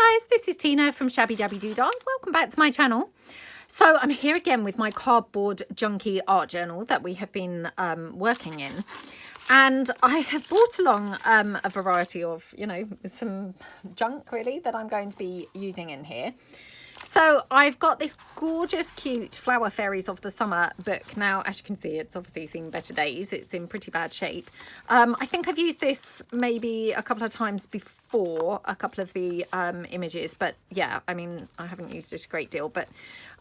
Hi guys, this is Tina from Shabbydabbydoodah. Welcome back to my channel. So I'm here again with my cardboard junkie art journal that we have been working in. And I have brought along a variety of, you know, some junk really that I'm going to be using in here. So I've got this gorgeous, cute Flower Fairies of the Summer book. Now, as you can see, it's obviously seen better days. It's in pretty bad shape. I think I've used this maybe a couple of times before, a couple of the images. But yeah, I mean, I haven't used it a great deal. But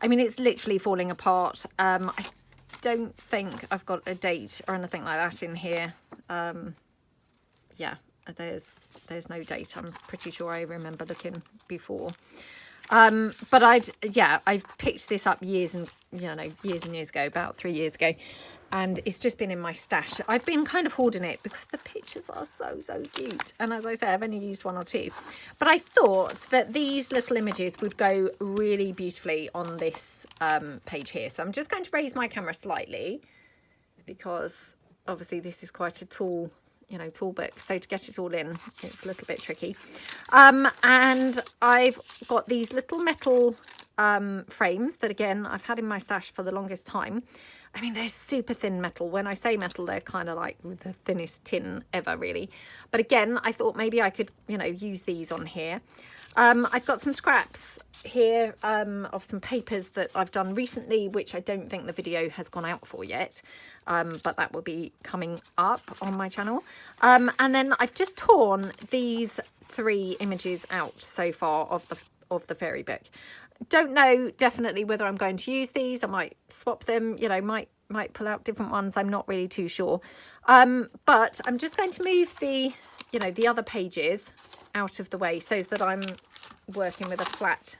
I mean, it's literally falling apart. I don't think I've got a date or anything like that in here. Yeah, there's no date. I'm pretty sure I remember looking before. But I've picked this up years and years ago, about 3 years ago, and it's just been in my stash. I've been kind of hoarding it because the pictures are so cute, and as I say, I've only used 1 or 2, but I thought that these little images would go really beautifully on this page here. So I'm just going to raise my camera slightly because obviously this is quite a tall book, so to get it all in, it's a little bit tricky. And I've got these little metal frames that, again, I've had in my stash for the longest time. I mean, they're super thin metal. When I say metal, they're kind of like the thinnest tin ever, really. But again, I thought maybe I could, use these on here. I've got some scraps here of some papers that I've done recently, which I don't think the video has gone out for yet, but that will be coming up on my channel. And then I've just torn these 3 images out so far of the fairy book. Don't know definitely whether I'm going to use these. I might swap them, might pull out different ones. I'm not really too sure. But I'm just going to move the other pages out of the way so that I'm working with a flat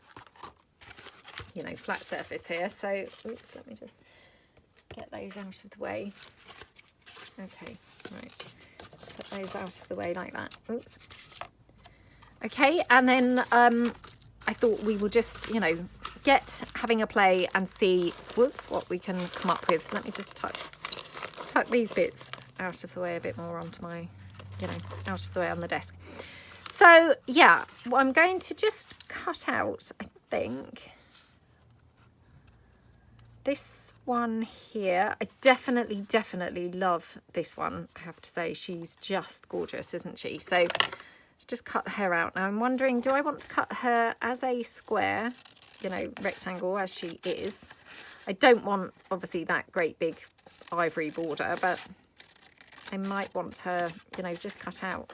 surface here. So oops, let me just get those out of the way. Okay, right, put those out of the way like that. Oops. Okay, and then I thought we will just get having a play and see what we can come up with. Let me just tuck these bits out of the way a bit more onto my out of the way on the desk. So yeah, well, I'm going to just cut out, I think, this one here. I definitely love this one. I have to say, she's just gorgeous, isn't she? So let's just cut her out. Now I'm wondering, do I want to cut her as a square, rectangle as she is? I don't want, obviously, that great big ivory border, but I might want her, just cut out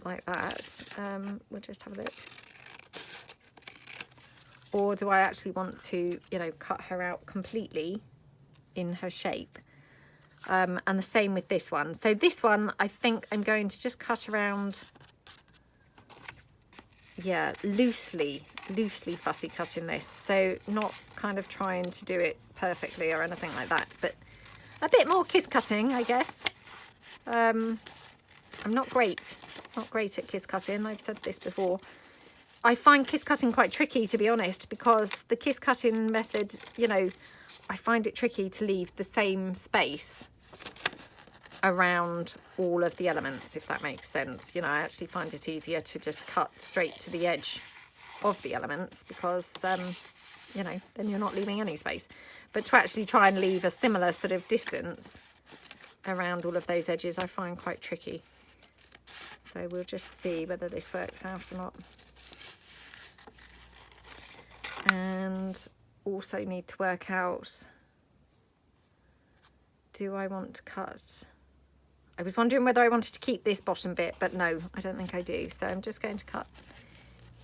like that. We'll just have a look. Or do I actually want to, cut her out completely in her shape? And the same with this one. So this one, I think I'm going to just cut around, yeah, loosely fussy cutting this. So not kind of trying to do it perfectly or anything like that, but a bit more kiss cutting, I guess. I'm not great at kiss cutting. I've said this before. I find kiss cutting quite tricky, to be honest, because the kiss cutting method, I find it tricky to leave the same space around all of the elements, if that makes sense. I actually find it easier to just cut straight to the edge of the elements because, then you're not leaving any space. But to actually try and leave a similar sort of distance around all of those edges, I find quite tricky. So we'll just see whether this works out or not. And also need to work out, do I want to cut? I was wondering whether I wanted to keep this bottom bit, but no, I don't think I do. So I'm just going to cut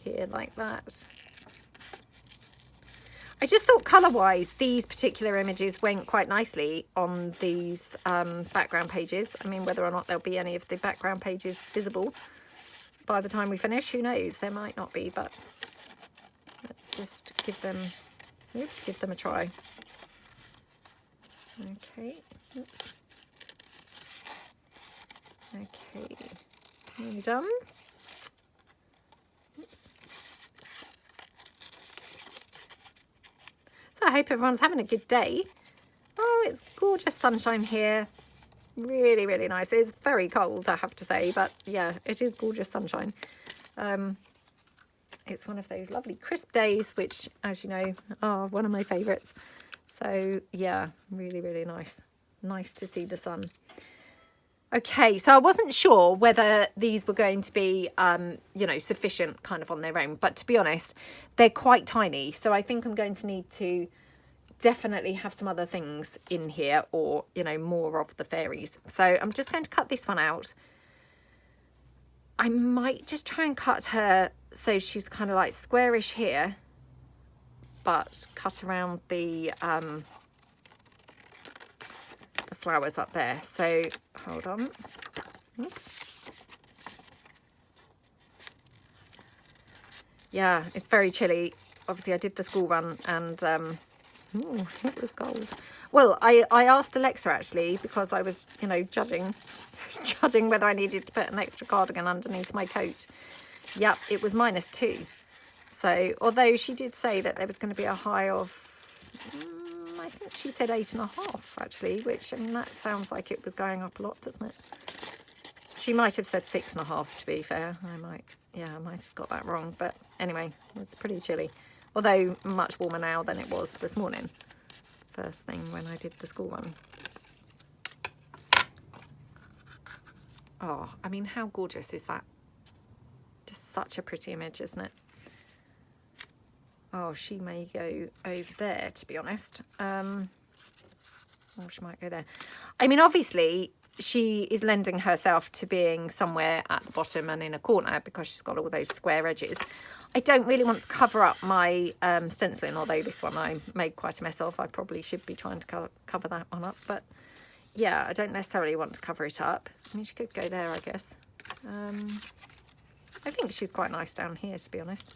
here like that. I just thought colour-wise, these particular images went quite nicely on these background pages. I mean, whether or not there'll be any of the background pages visible by the time we finish, who knows? There might not be, but let's just give them a try. Okay. Oops. Okay. Nearly done. Oops. So I hope everyone's having a good day. Oh, it's gorgeous sunshine here. Really nice. It's very cold, I have to say, but yeah, it is gorgeous sunshine. It's one of those lovely crisp days, which, as you know, are one of my favourites. So yeah, really, really nice. Nice to see the sun. Okay, so I wasn't sure whether these were going to be, you know, sufficient kind of on their own. But to be honest, they're quite tiny. So I think I'm going to need to definitely have some other things in here, or, you know, more of the fairies. So I'm just going to cut this one out. I might just try and cut her so she's kind of like squarish here, but cut around the flowers up there. So hold on. Oops. Yeah, it's very chilly. Obviously I did the school run, and ooh, it was cold. Well, I asked Alexa actually, because I was, you know, judging whether I needed to put an extra cardigan underneath my coat. Yep, it was -2. So although she did say that there was going to be a high of I think she said 8.5 actually, which, I mean, that sounds like it was going up a lot, doesn't it? She might have said 6.5, to be fair. I might have got that wrong, but anyway, it's pretty chilly. Although much warmer now than it was this morning, first thing when I did the school run. Oh, I mean, how gorgeous is that? Just such a pretty image, isn't it? Oh, she may go over there, to be honest. Or she might go there. I mean, obviously, she is lending herself to being somewhere at the bottom and in a corner because she's got all those square edges. I don't really want to cover up my stenciling, although this one I made quite a mess of. I probably should be trying to cover that one up. But, yeah, I don't necessarily want to cover it up. I mean, she could go there, I guess. I think she's quite nice down here, to be honest.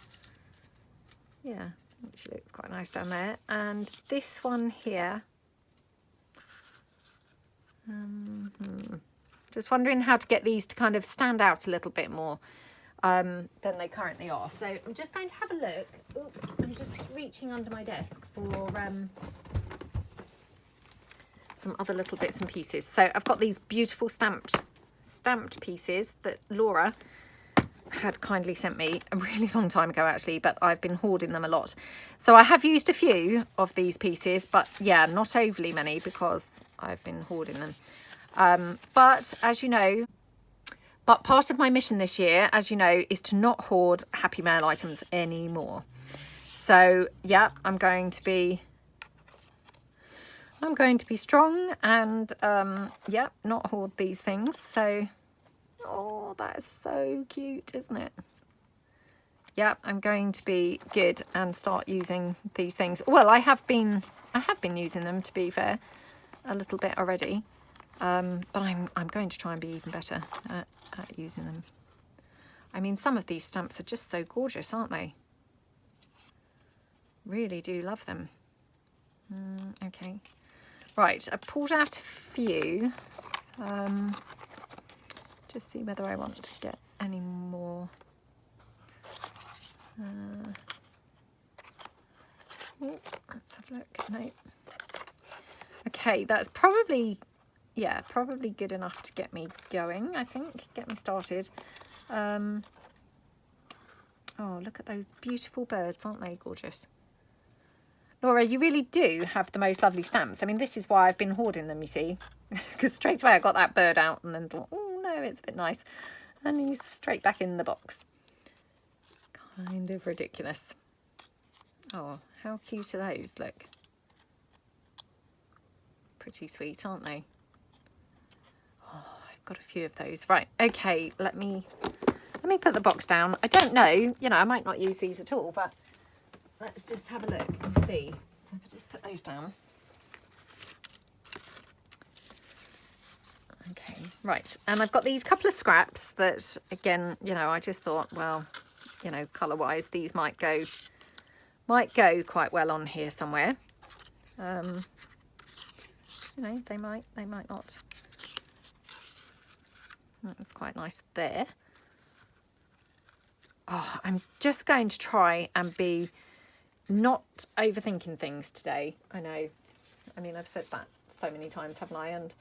Yeah, she looks quite nice down there. And this one here, just wondering how to get these to kind of stand out a little bit more than they currently are. So I'm just going to have a look. Oops, I'm just reaching under my desk for some other little bits and pieces. So I've got these beautiful stamped pieces that Laura had kindly sent me a really long time ago actually, but I've been hoarding them a lot. So I have used a few of these pieces, but yeah, not overly many because I've been hoarding them. But as you know, part of my mission this year, as you know, is to not hoard Happy Mail items anymore. So yeah, I'm going to be strong and yeah, not hoard these things. So oh, that is so cute, isn't it? Yeah, I'm going to be good and start using these things. Well, I have been using them, to be fair, a little bit already. But I'm going to try and be even better at using them. I mean, some of these stamps are just so gorgeous, aren't they? Really do love them. Okay. Right, I pulled out a few. Just see whether I want to get any more. Let's have a look. No. Okay, that's probably, yeah, probably good enough to get me going, I think. Get me started. Oh, look at those beautiful birds, aren't they gorgeous? Laura, you really do have the most lovely stamps. I mean, this is why I've been hoarding them, you see. Because straight away I got that bird out and then thought, oh no, it's a bit nice. And he's straight back in the box. Kind of ridiculous. Oh, how cute are those? Look. Pretty sweet, aren't they? Oh, I've got a few of those. Right, okay, let me put the box down. I don't know, you know, I might not use these at all, but let's just have a look and see. So if I just put those down. Okay, right, and I've got these couple of scraps that, again, you know, I just thought, well, you know, colour-wise, these might go quite well on here somewhere. You know, they might not. That's quite nice there. Oh, I'm just going to try and be not overthinking things today. I know. I mean, I've said that so many times, haven't I? And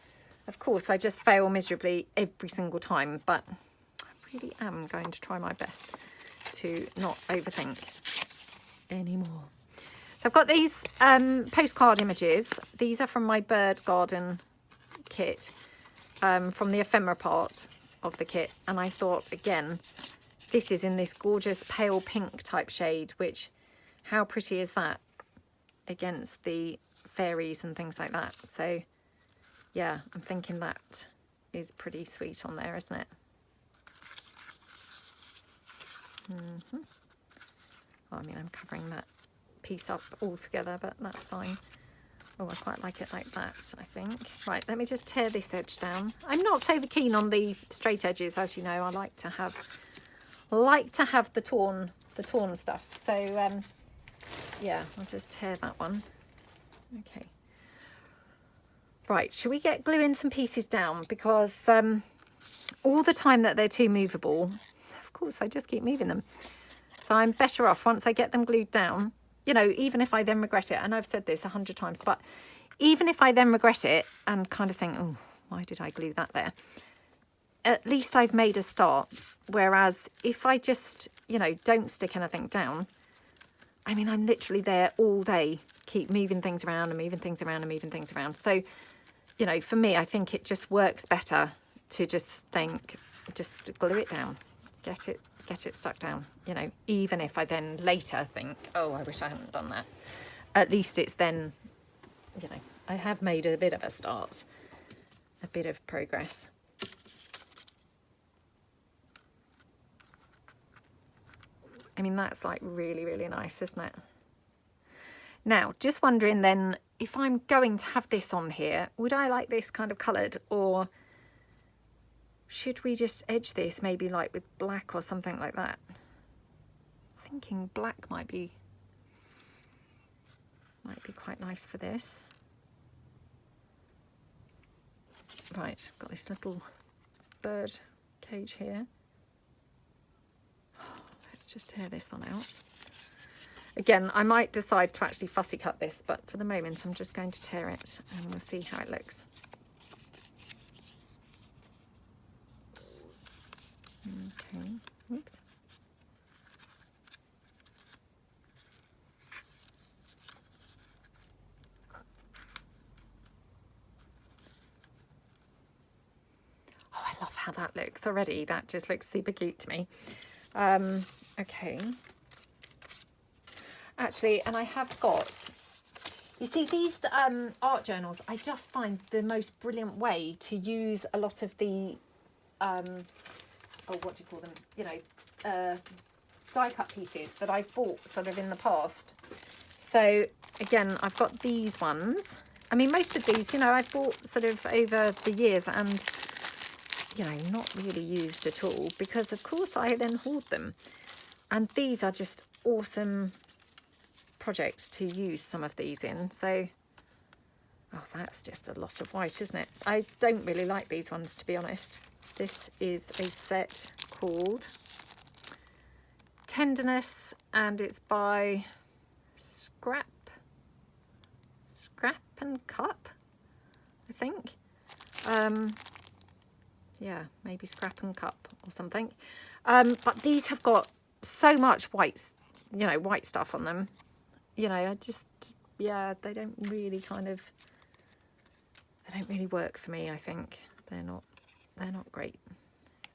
of course, I just fail miserably every single time, but I really am going to try my best to not overthink anymore. So I've got these postcard images. These are from my bird garden kit, from the ephemera part of the kit. And I thought, again, this is in this gorgeous pale pink type shade, which, how pretty is that against the fairies and things like that? So yeah, I'm thinking that is pretty sweet on there, isn't it? Well, I mean, I'm covering that piece up all together, but that's fine. Oh, I quite like it like that, I think. Right, let me just tear this edge down. I'm not so keen on the straight edges, as you know. I like to have the torn stuff. So yeah, I'll just tear that one. Okay. Right, should we get gluing some pieces down? Because all the time that they're too movable, of course, I just keep moving them. So I'm better off once I get them glued down, you know, even if I then regret it. And I've said this 100 times, but even if I then regret it and kind of think, oh, why did I glue that there? At least I've made a start. Whereas if I just, you know, don't stick anything down, I mean, I'm literally there all day, keep moving things around and moving things around and moving things around. So, you know, for me, I think it just works better to just think, just glue it down, get it stuck down, you know, even if I then later think, oh, I wish I hadn't done that. At least it's then, you know, I have made a bit of a start, a bit of progress. I mean, that's like really, really nice, isn't it? Now, just wondering then, if I'm going to have this on here, would I like this kind of coloured, or should we just edge this maybe like with black or something like that? Thinking black might be quite nice for this. Right, I've got this little bird cage here. Let's just tear this one out. Again, I might decide to actually fussy cut this, but for the moment I'm just going to tear it and we'll see how it looks. Okay, oops. Oh, I love how that looks already. That just looks super cute to me. Okay. Actually, and I have got, you see, these art journals, I just find the most brilliant way to use a lot of the, oh, what do you call them? You know, die cut pieces that I've bought sort of in the past. So again, I've got these ones. I mean, most of these, you know, I've bought sort of over the years and, you know, not really used at all because of course I then hoard them. And these are just awesome projects to use some of these in. So, oh, that's just a lot of white, isn't it? I don't really like these ones, to be honest. This is a set called Tenderness, and it's by Scrap and Cup, I think. Yeah, maybe Scrap and Cup or something. But these have got so much white, you know, white stuff on them. You know, I just, yeah, they don't really work for me, I think. They're not great.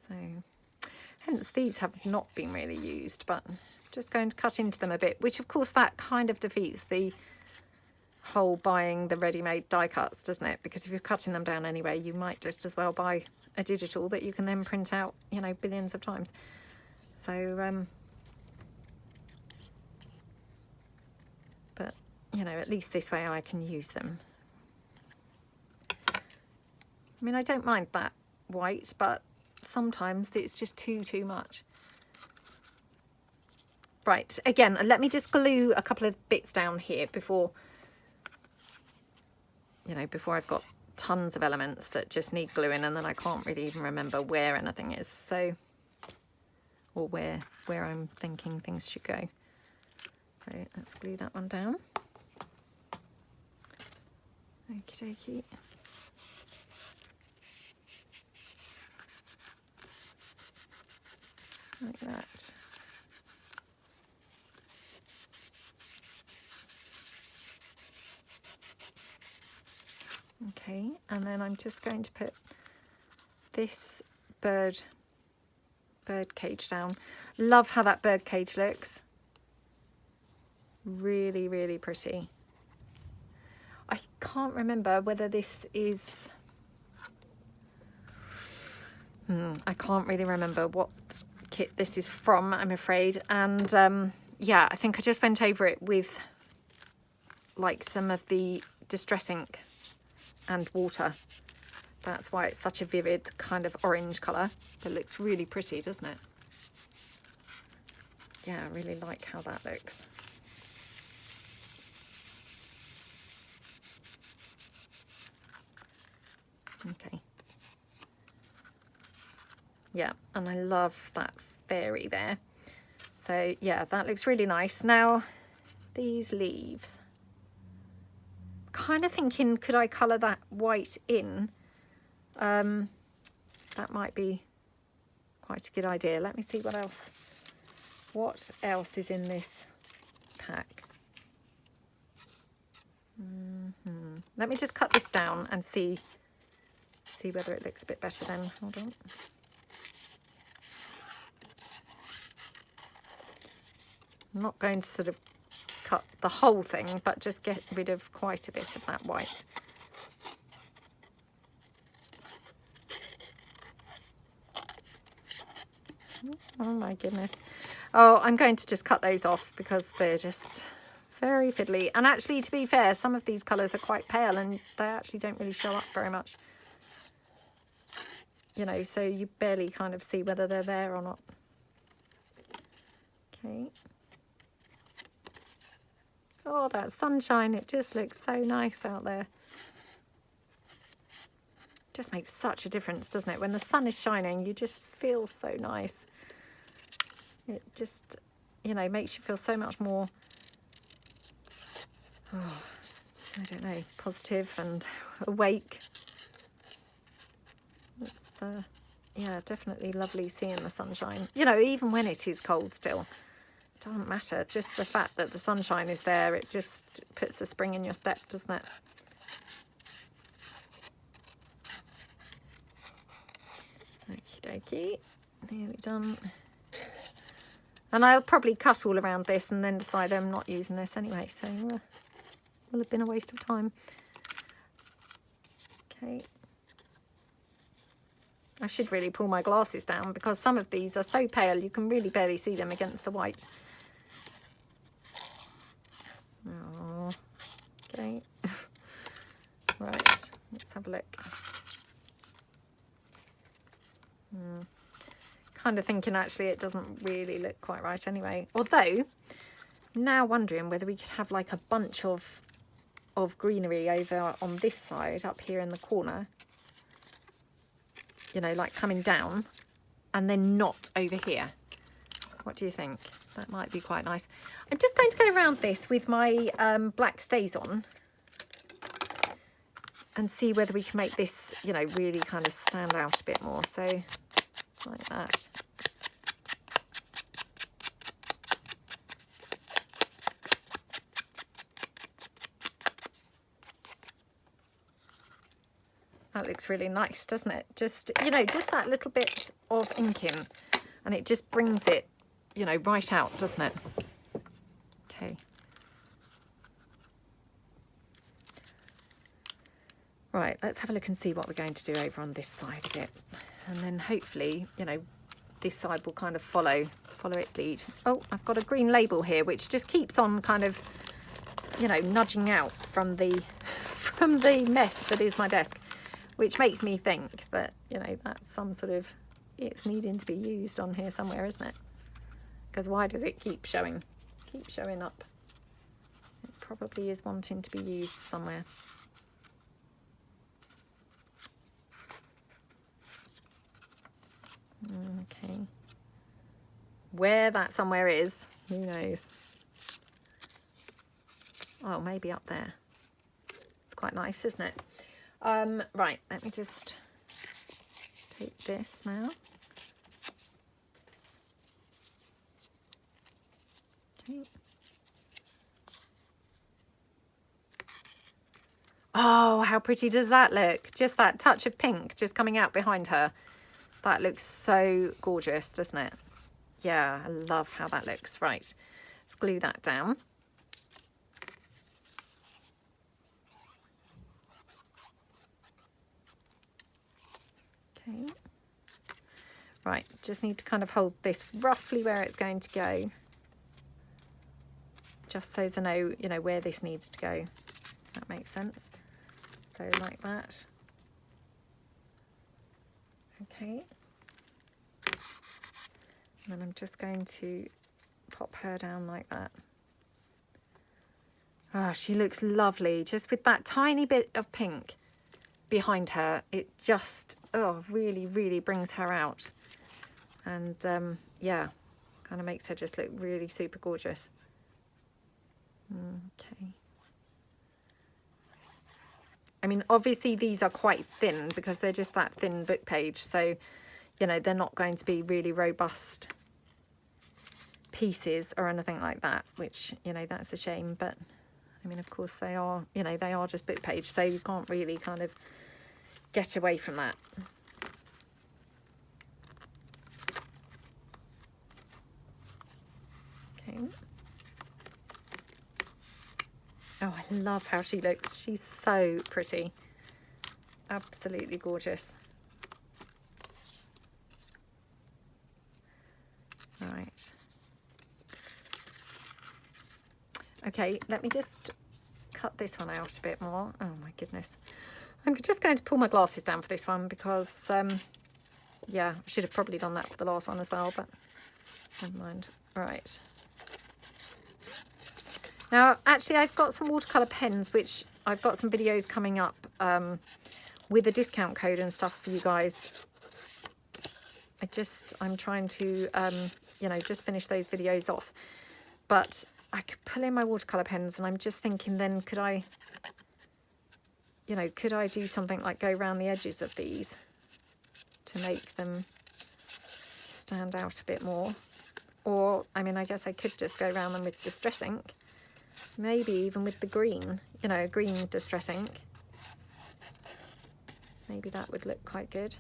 So, hence these have not been really used, but I'm just going to cut into them a bit, which of course that kind of defeats the whole buying the ready-made die cuts, doesn't it? Because if you're cutting them down anyway, you might just as well buy a digital that you can then print out, you know, billions of times. So, but, you know, at least this way I can use them. I mean, I don't mind that white, but sometimes it's just too much. Right, again, let me just glue a couple of bits down here before, you know, before I've got tons of elements that just need gluing and then I can't really even remember where anything is. So, or where I'm thinking things should go. So let's glue that one down. Okie dokie. like that. Okay, and then I'm just going to put this bird cage down. Love how that bird cage looks. Really, really pretty. I can't remember whether this is... I can't really remember what kit this is from, I'm afraid. And yeah, I think I just went over it with like some of the Distress ink and water. That's why it's such a vivid kind of orange colour. It looks really pretty, doesn't it? Yeah, I really like how that looks. Okay. Yeah, and I love that fairy there. So yeah, that looks really nice. Now, these leaves. Kind of thinking, could I colour that white in? That might be quite a good idea. Let me see what else. What else is in this pack? Let me just cut this down and see whether it looks a bit better then. Hold on. I'm not going to sort of cut the whole thing, but just get rid of quite a bit of that white. Oh my goodness. Oh, I'm going to just cut those off because they're just very fiddly. And actually, to be fair, some of these colours are quite pale and they actually don't really show up very much. You know, so you barely kind of see whether they're there or not. Okay. Oh, that sunshine, it just looks so nice out there. Just makes such a difference, doesn't it? When the sun is shining, you just feel so nice. It just, you know, makes you feel so much more, oh, I don't know, positive and awake. It's, yeah, definitely lovely seeing the sunshine. You know, even when it is cold still, it doesn't matter. Just the fact that the sunshine is there, it just puts a spring in your step, doesn't it? Okie dokie, nearly done. And I'll probably cut all around this and then decide I'm not using this anyway, so will have been a waste of time. Okay. I should really pull my glasses down because some of these are so pale you can really barely see them against the white. Oh, okay. Right, let's have a look. Kind of thinking actually it doesn't really look quite right anyway. Although, now wondering whether we could have like a bunch of greenery over on this side up here in the corner. You know, like coming down and then not over here. What do you think? That might be quite nice. I'm just going to go around this with my black stays on and see whether we can make this, you know, really kind of stand out a bit more. So, like that. That looks really nice, doesn't it? Just, you know, just that little bit of inking and it just brings it, you know, right out, doesn't it? Okay. Right, let's have a look and see what we're going to do over on this side of it. And then hopefully, you know, this side will kind of follow its lead. Oh, I've got a green label here, which just keeps on kind of, you know, nudging out from the mess that is my desk. Which makes me think that, you know, that's some sort of, it's needing to be used on here somewhere, isn't it? Because why does it keep showing up? It probably is wanting to be used somewhere. Okay. Where that somewhere is, who knows? Oh, maybe up there. It's quite nice, isn't it? Right, let me just take this now. Okay. Oh, how pretty does that look? Just that touch of pink just coming out behind her. That looks so gorgeous, doesn't it? Yeah, I love how that looks. Right, let's glue that down. Okay. Right, just need to kind of hold this roughly where it's going to go. Just so as I know, you know, where this needs to go. That makes sense. So like that. Okay. And then I'm just going to pop her down like that. Oh, she looks lovely. Just with that tiny bit of pink behind her, it just, oh, really, really brings her out. And yeah, kind of makes her just look really super gorgeous. Okay. I mean, obviously these are quite thin because they're just that thin book page. So, you know, they're not going to be really robust pieces or anything like that, which, you know, that's a shame. But I mean, of course they are, you know, they are just book page. So you can't really kind of get away from that. Okay. Oh, I love how she looks. She's so pretty. Absolutely gorgeous. Right. Okay, let me just cut this one out a bit more. Oh my goodness. I'm just going to pull my glasses down for this one because, yeah, I should have probably done that for the last one as well, but never mind. Right. Now, actually, I've got some watercolor pens, which I've got some videos coming up with a discount code and stuff for you guys. I'm trying to, you know, just finish those videos off. But I could pull in my watercolor pens, and I'm just thinking then, could I, you know, could I do something like go around the edges of these to make them stand out a bit more? Or, I mean, I guess I could just go around them with Distress ink. Maybe even with the green, you know, green Distress ink. Maybe that would look quite good.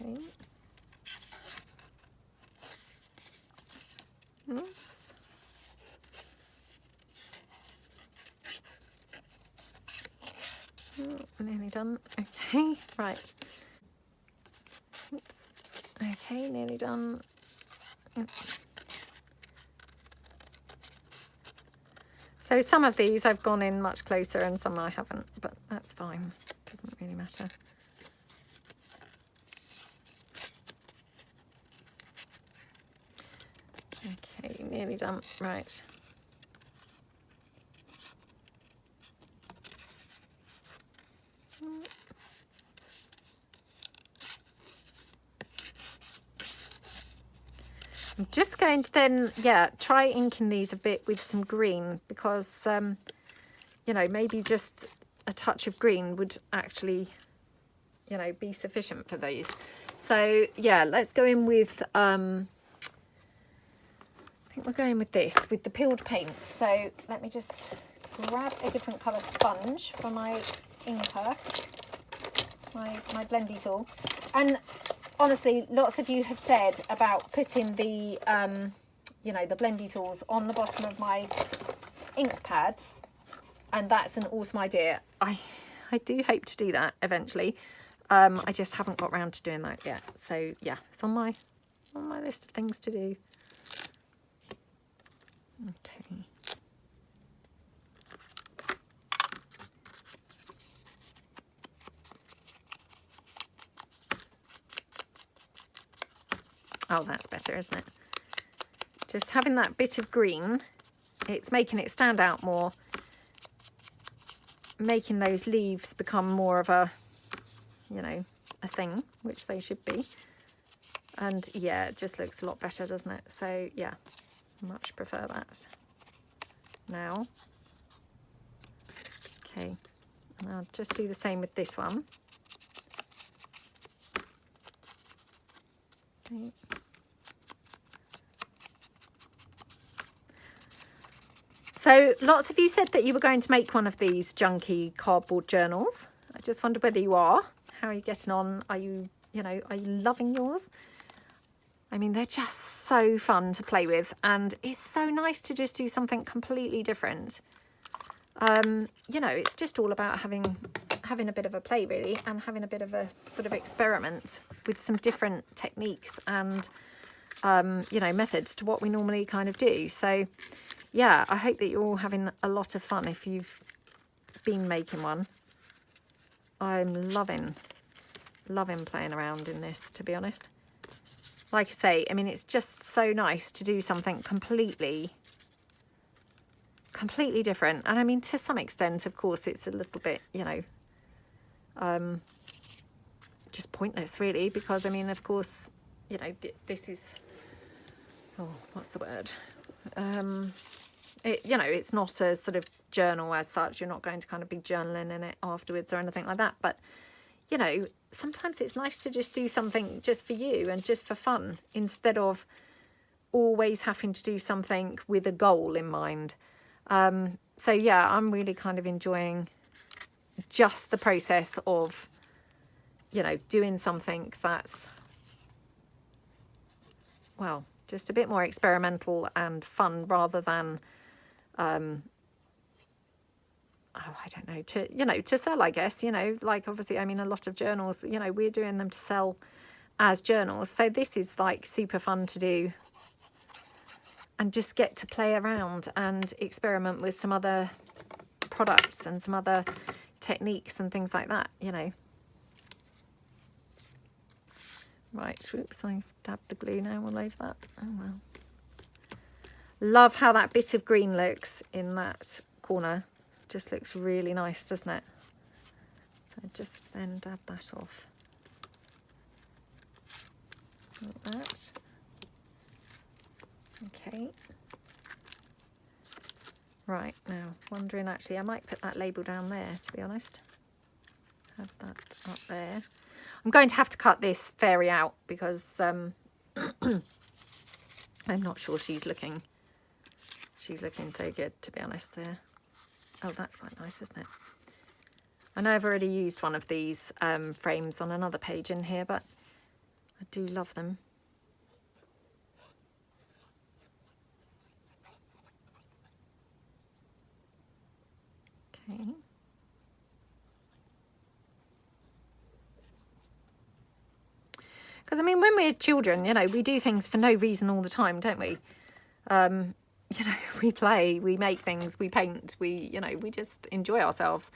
Okay. Oops. Oh, nearly done. Okay, right. Oops. Okay, nearly done. Oops. So some of these I've gone in much closer and some I haven't, but that's fine. Doesn't really matter. Okay, nearly done. Right. I'm just going to then, yeah, try inking these a bit with some green because, you know, maybe just a touch of green would actually, you know, be sufficient for these. So, yeah, let's go in with, I think we're going with this, with the peeled paint. So let me just grab a different colour sponge for my inker, my blendy tool. And honestly, lots of you have said about putting the, you know, the blendy tools on the bottom of my ink pads, and that's an awesome idea. I do hope to do that eventually. I just haven't got around to doing that yet. So yeah, it's on my list of things to do. Okay. Oh, that's better, isn't it? Just having that bit of green, it's making it stand out more, making those leaves become more of a, you know, a thing, which they should be. And yeah, it just looks a lot better, doesn't it? So yeah, much prefer that now. Okay, and I'll just do the same with this one. Okay. So lots of you said that you were going to make one of these junky cardboard journals. I just wondered whether you are. How are you getting on? Are you, are you loving yours? I mean, they're just so fun to play with, and it's so nice to just do something completely different. It's just all about having a bit of a play, really, and having a bit of a sort of experiment with some different techniques and, methods to what we normally kind of do. So, yeah, I hope that you're all having a lot of fun if you've been making one. I'm loving playing around in this, to be honest. Like I say, I mean, it's just so nice to do something completely different. And I mean, to some extent, of course, it's a little bit, just pointless, really, because, I mean, of course, this is, what's the word? It's not a sort of journal as such. You're not going to kind of be journaling in it afterwards or anything like that. But, sometimes it's nice to just do something just for you and just for fun, instead of always having to do something with a goal in mind. So yeah, I'm really kind of enjoying just the process of, doing something that's, well, just a bit more experimental and fun, rather than, I don't know, to sell, I guess, like, obviously, I mean, a lot of journals, we're doing them to sell as journals. So this is like super fun to do and just get to play around and experiment with some other products and some other techniques and things like that, Right, whoops, I dabbed the glue now all over that. Oh, well. Love how that bit of green looks in that corner. Just looks really nice, doesn't it? So just then dab that off. Like that. Okay. Right, now, wondering actually, I might put that label down there, to be honest. Have that up there. I'm going to have to cut this fairy out because I'm not sure she's looking so good, to be honest, there. Oh, that's quite nice, isn't it? I know I've already used one of these frames on another page in here, but I do love them. Okay. Because, I mean, when we're children, we do things for no reason all the time, don't we? We play, we make things, we paint, we just enjoy ourselves.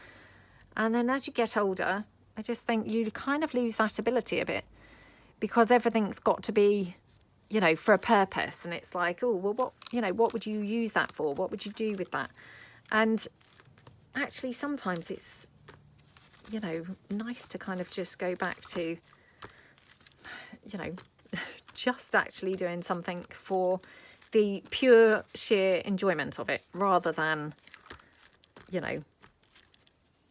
And then as you get older, I just think you kind of lose that ability a bit, because everything's got to be, for a purpose. And it's like, oh, well, what would you use that for? What would you do with that? And actually, sometimes it's, nice to kind of just go back to, just actually doing something for the pure sheer enjoyment of it, rather than,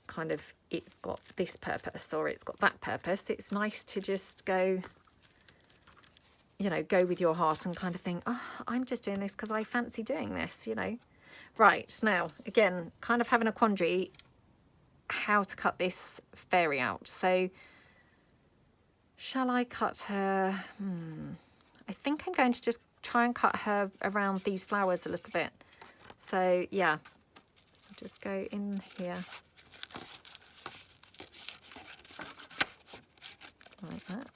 kind of, it's got this purpose or it's got that purpose. It's nice to just go, go with your heart and kind of think, oh, I'm just doing this because I fancy doing this, Right, now, again, kind of having a quandary how to cut this fairy out. So, shall I cut her? I think I'm going to just try and cut her around these flowers a little bit. So, yeah, I'll just go in here. Like that.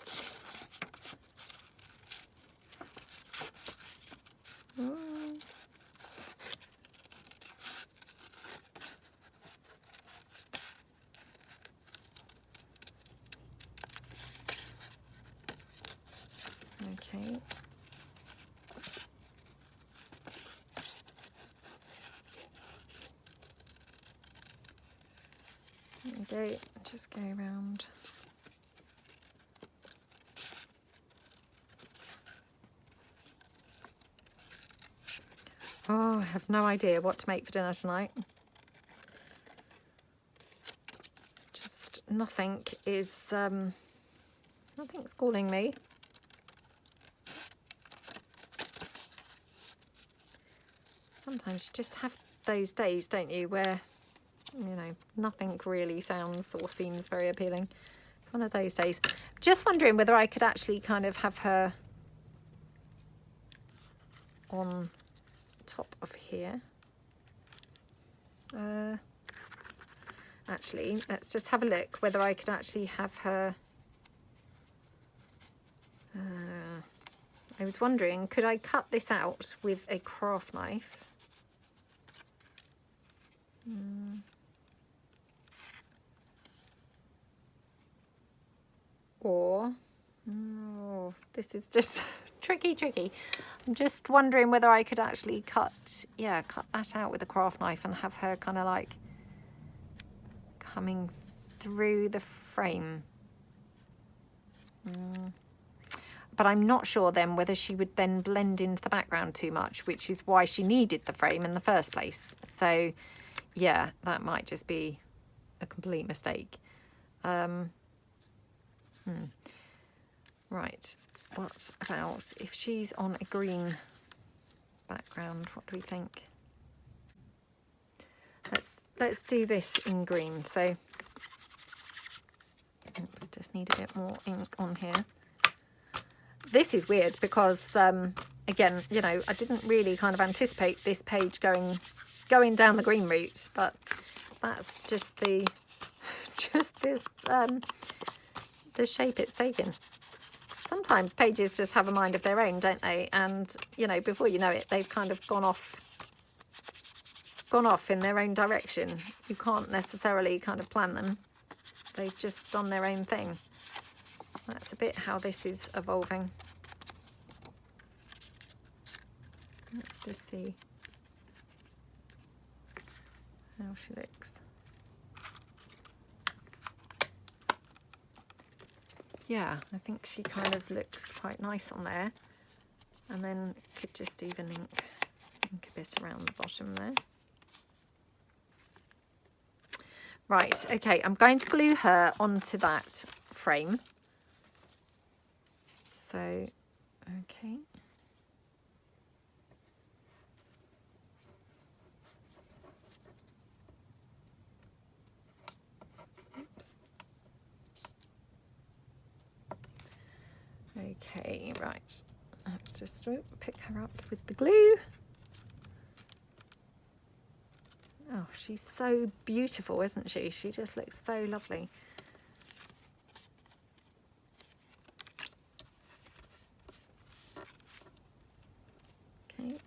Okay. There we go. Just go around. Oh, I have no idea what to make for dinner tonight. Just nothing is, nothing's calling me. Sometimes you just have those days, don't you, where, you know, nothing really sounds or seems very appealing. One of those days. Just wondering whether I could actually kind of have her on top of here. Actually, let's just have a look whether I could actually have her. I was wondering, could I cut this out with a craft knife? Or, oh, this is just tricky. I'm just wondering whether I could actually cut that out with a craft knife and have her kind of like coming through the frame. But I'm not sure then whether she would then blend into the background too much, which is why she needed the frame in the first place. So yeah, that might just be a complete mistake. Right, what about if she's on a green background? What do we think? Let's do this in green. So oops, just need a bit more ink on here. This is weird because again, you know, I didn't really kind of anticipate this page going down the green route, but that's just the shape it's taken. Sometimes pages just have a mind of their own, don't they? And you know, before you know it, they've kind of gone off in their own direction. You can't necessarily kind of plan them. They've just done their own thing. That's a bit how this is evolving. Let's just see how she looks. Yeah, I think she kind of looks quite nice on there. And then could just even ink a bit around the bottom there. Right, okay, I'm going to glue her onto that frame. So, okay. Oops. Okay, right. Let's just pick her up with the glue. Oh, she's so beautiful, isn't she? She just looks so lovely. Okay.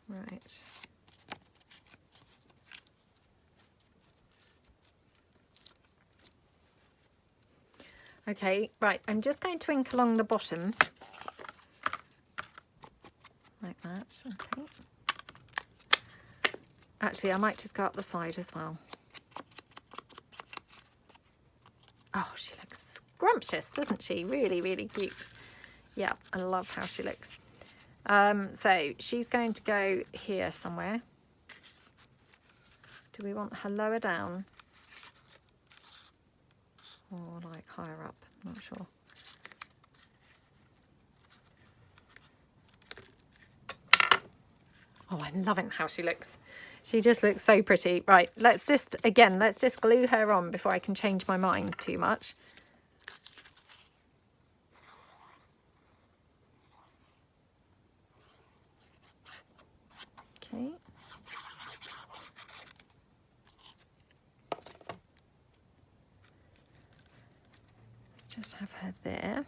Right. Okay, right, I'm just going to ink along the bottom. Like that, okay. Actually, I might just go up the side as well. Oh, she looks scrumptious, doesn't she? Really, really cute. Yeah, I love how she looks. So she's going to go here somewhere. Do we want her lower down? Or like higher up? I'm not sure. Oh, I'm loving how she looks. She just looks so pretty. Right, let's just glue her on before I can change my mind too much. Okay. Let's just have her there.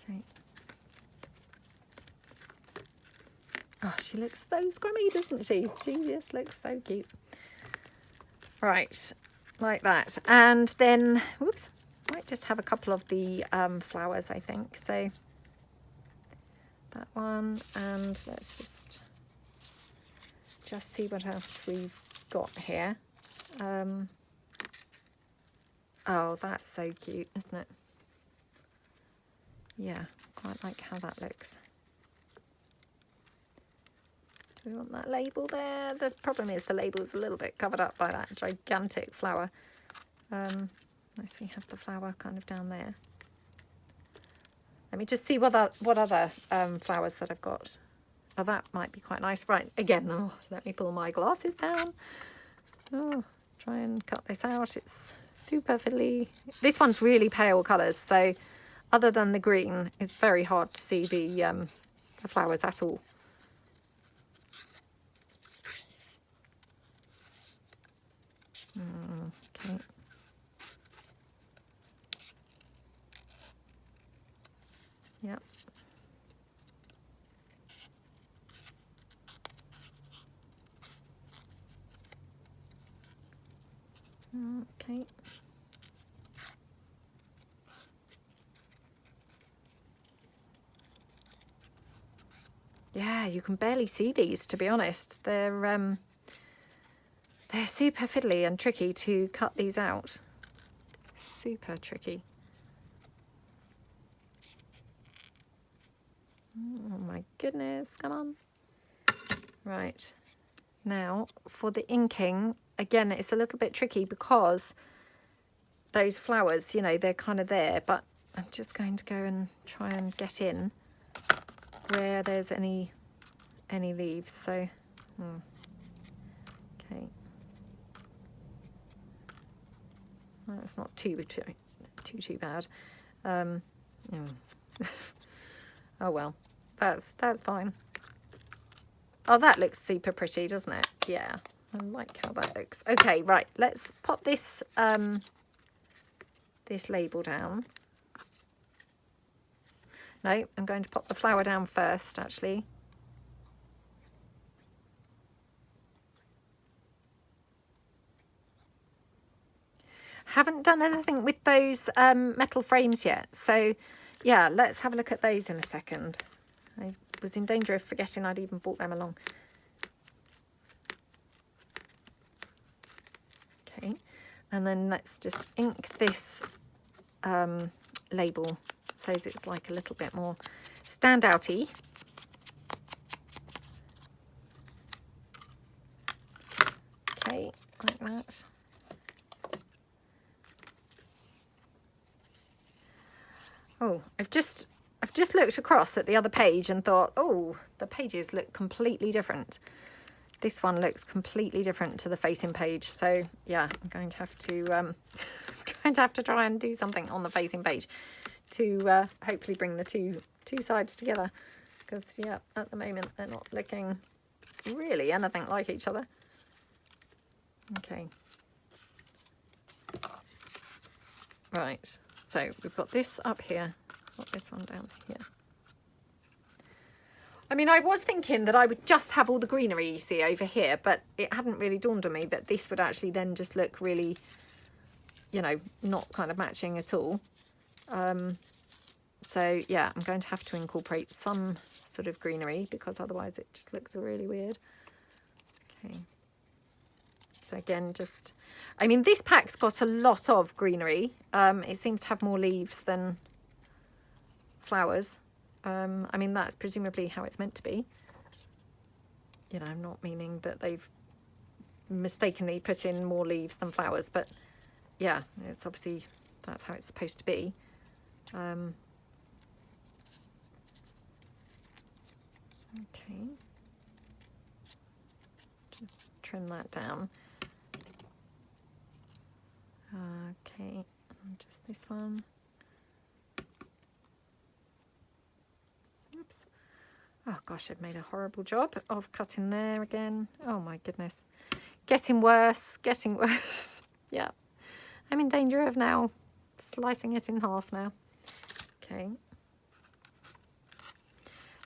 Okay. Oh, she looks so scrummy, doesn't she? She just looks so cute. Right, like that. And then, whoops, might just have a couple of the flowers, I think. So that one, and let's just see what else we've got here. Oh, that's so cute, isn't it? Yeah, quite like how that looks. Do we want that label there? The problem is the label's a little bit covered up by that gigantic flower. Unless we have the flower kind of down there. Let me just see what other flowers that I've got. Oh, that might be quite nice. Right, again, oh, let me pull my glasses down. Oh, try and cut this out. It's super fiddly. This one's really pale colours, so other than the green, it's very hard to see the flowers at all. Okay. Yep. Okay. Yeah, you can barely see these, to be honest. They're super fiddly and tricky to cut these out. Super tricky. Oh my goodness, come on. Right, now for the inking, again, it's a little bit tricky because those flowers, you know, they're kind of there, but I'm just going to go and try and get in where there's any leaves. So, okay. Well, it's not too bad. Oh well, that's fine. Oh, that looks super pretty, doesn't it? Yeah, I like how that looks. Okay, right, let's pop this this label down. No, I'm going to pop the flower down first, actually. Haven't done anything with those metal frames yet, so yeah, let's have a look at those in a second. I was in danger of forgetting I'd even brought them along. Okay, and then let's just ink this label so it's like a little bit more standouty. Okay, like that. Oh, I've just looked across at the other page and thought, oh, the pages look completely different. This one looks completely different to the facing page. So yeah, I'm going to have to try and do something on the facing page to hopefully bring the two sides together. Because yeah, at the moment they're not looking really anything like each other. Okay. Right. So we've got this up here, got this one down here. I mean, I was thinking that I would just have all the greenery you see over here, but it hadn't really dawned on me that this would actually then just look really, you know, not kind of matching at all. So yeah, I'm going to have to incorporate some sort of greenery because otherwise it just looks really weird. Okay. So again, just, I mean, this pack's got a lot of greenery. It seems to have more leaves than flowers. I mean, that's presumably how it's meant to be. You know, I'm not meaning that they've mistakenly put in more leaves than flowers, but yeah, it's obviously, that's how it's supposed to be. Okay. Just trim that down. Okay, and just this one. Oops. Oh gosh, I've made a horrible job of cutting there again. Oh my goodness. Getting worse, getting worse. Yeah. I'm in danger of now slicing it in half now. Okay.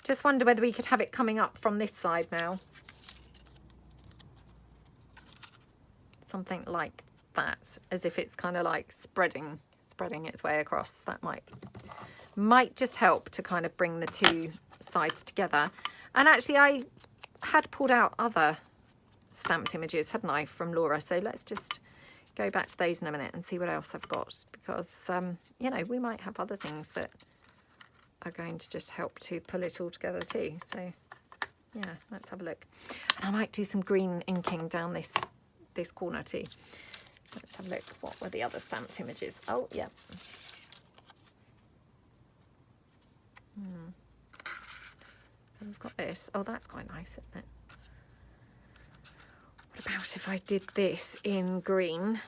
Just wonder whether we could have it coming up from this side now. Something like that, as if it's kind of like spreading its way across. That might just help to kind of bring the two sides together. And actually I had pulled out other stamped images, hadn't I, from Laura, so let's just go back to those in a minute and see what else I've got, because you know, we might have other things that are going to just help to pull it all together too. So yeah, let's have a look. And I might do some green inking down this corner too. Let's have a look. What were the other stamped images? Oh, yeah. So we've got this. Oh, that's quite nice, isn't it? What about if I did this in green?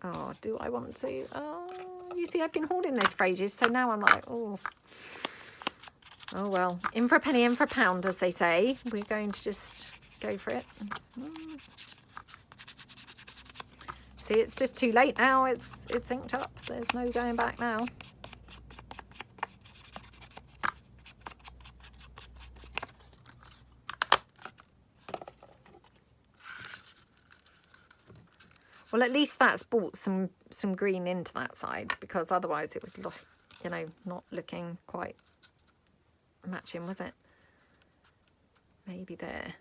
Oh, do I want to? Oh, you see, I've been holding this for ages, so now I'm like, oh. Oh, well, in for a penny, in for a pound, as they say. We're going to just go for it. See, it's just too late now. It's inked up. There's no going back now. Well, at least that's brought some green into that side, because otherwise it was, you know, not looking quite matching, was it? Maybe there.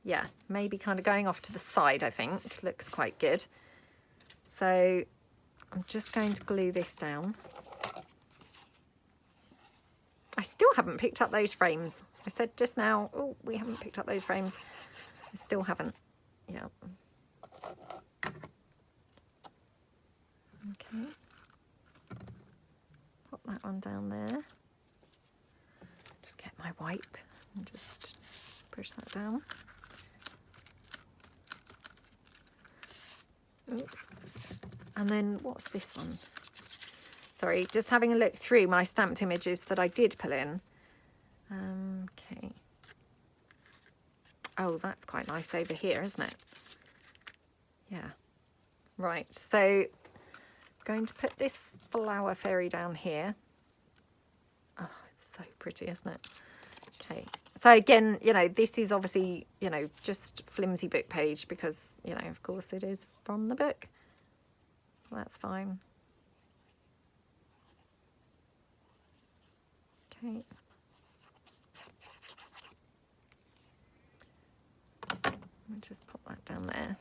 Yeah, maybe kind of going off to the side, I think. Looks quite good. So I'm just going to glue this down. I still haven't picked up those frames. I said just now, oh, we haven't picked up those frames. I still haven't. Yeah. Okay. Pop that one down there. Just get my wipe and just push that down. Oops. And then what's this one? Sorry, just having a look through my stamped images that I did pull in. Okay. Oh, that's quite nice over here, isn't it? Yeah. Right, so I'm going to put this flower fairy down here. Oh, it's so pretty, isn't it? Okay. So again, you know, this is obviously, you know, just flimsy book page because, you know, of course it is from the book. That's fine. Okay. I'll just pop that down there.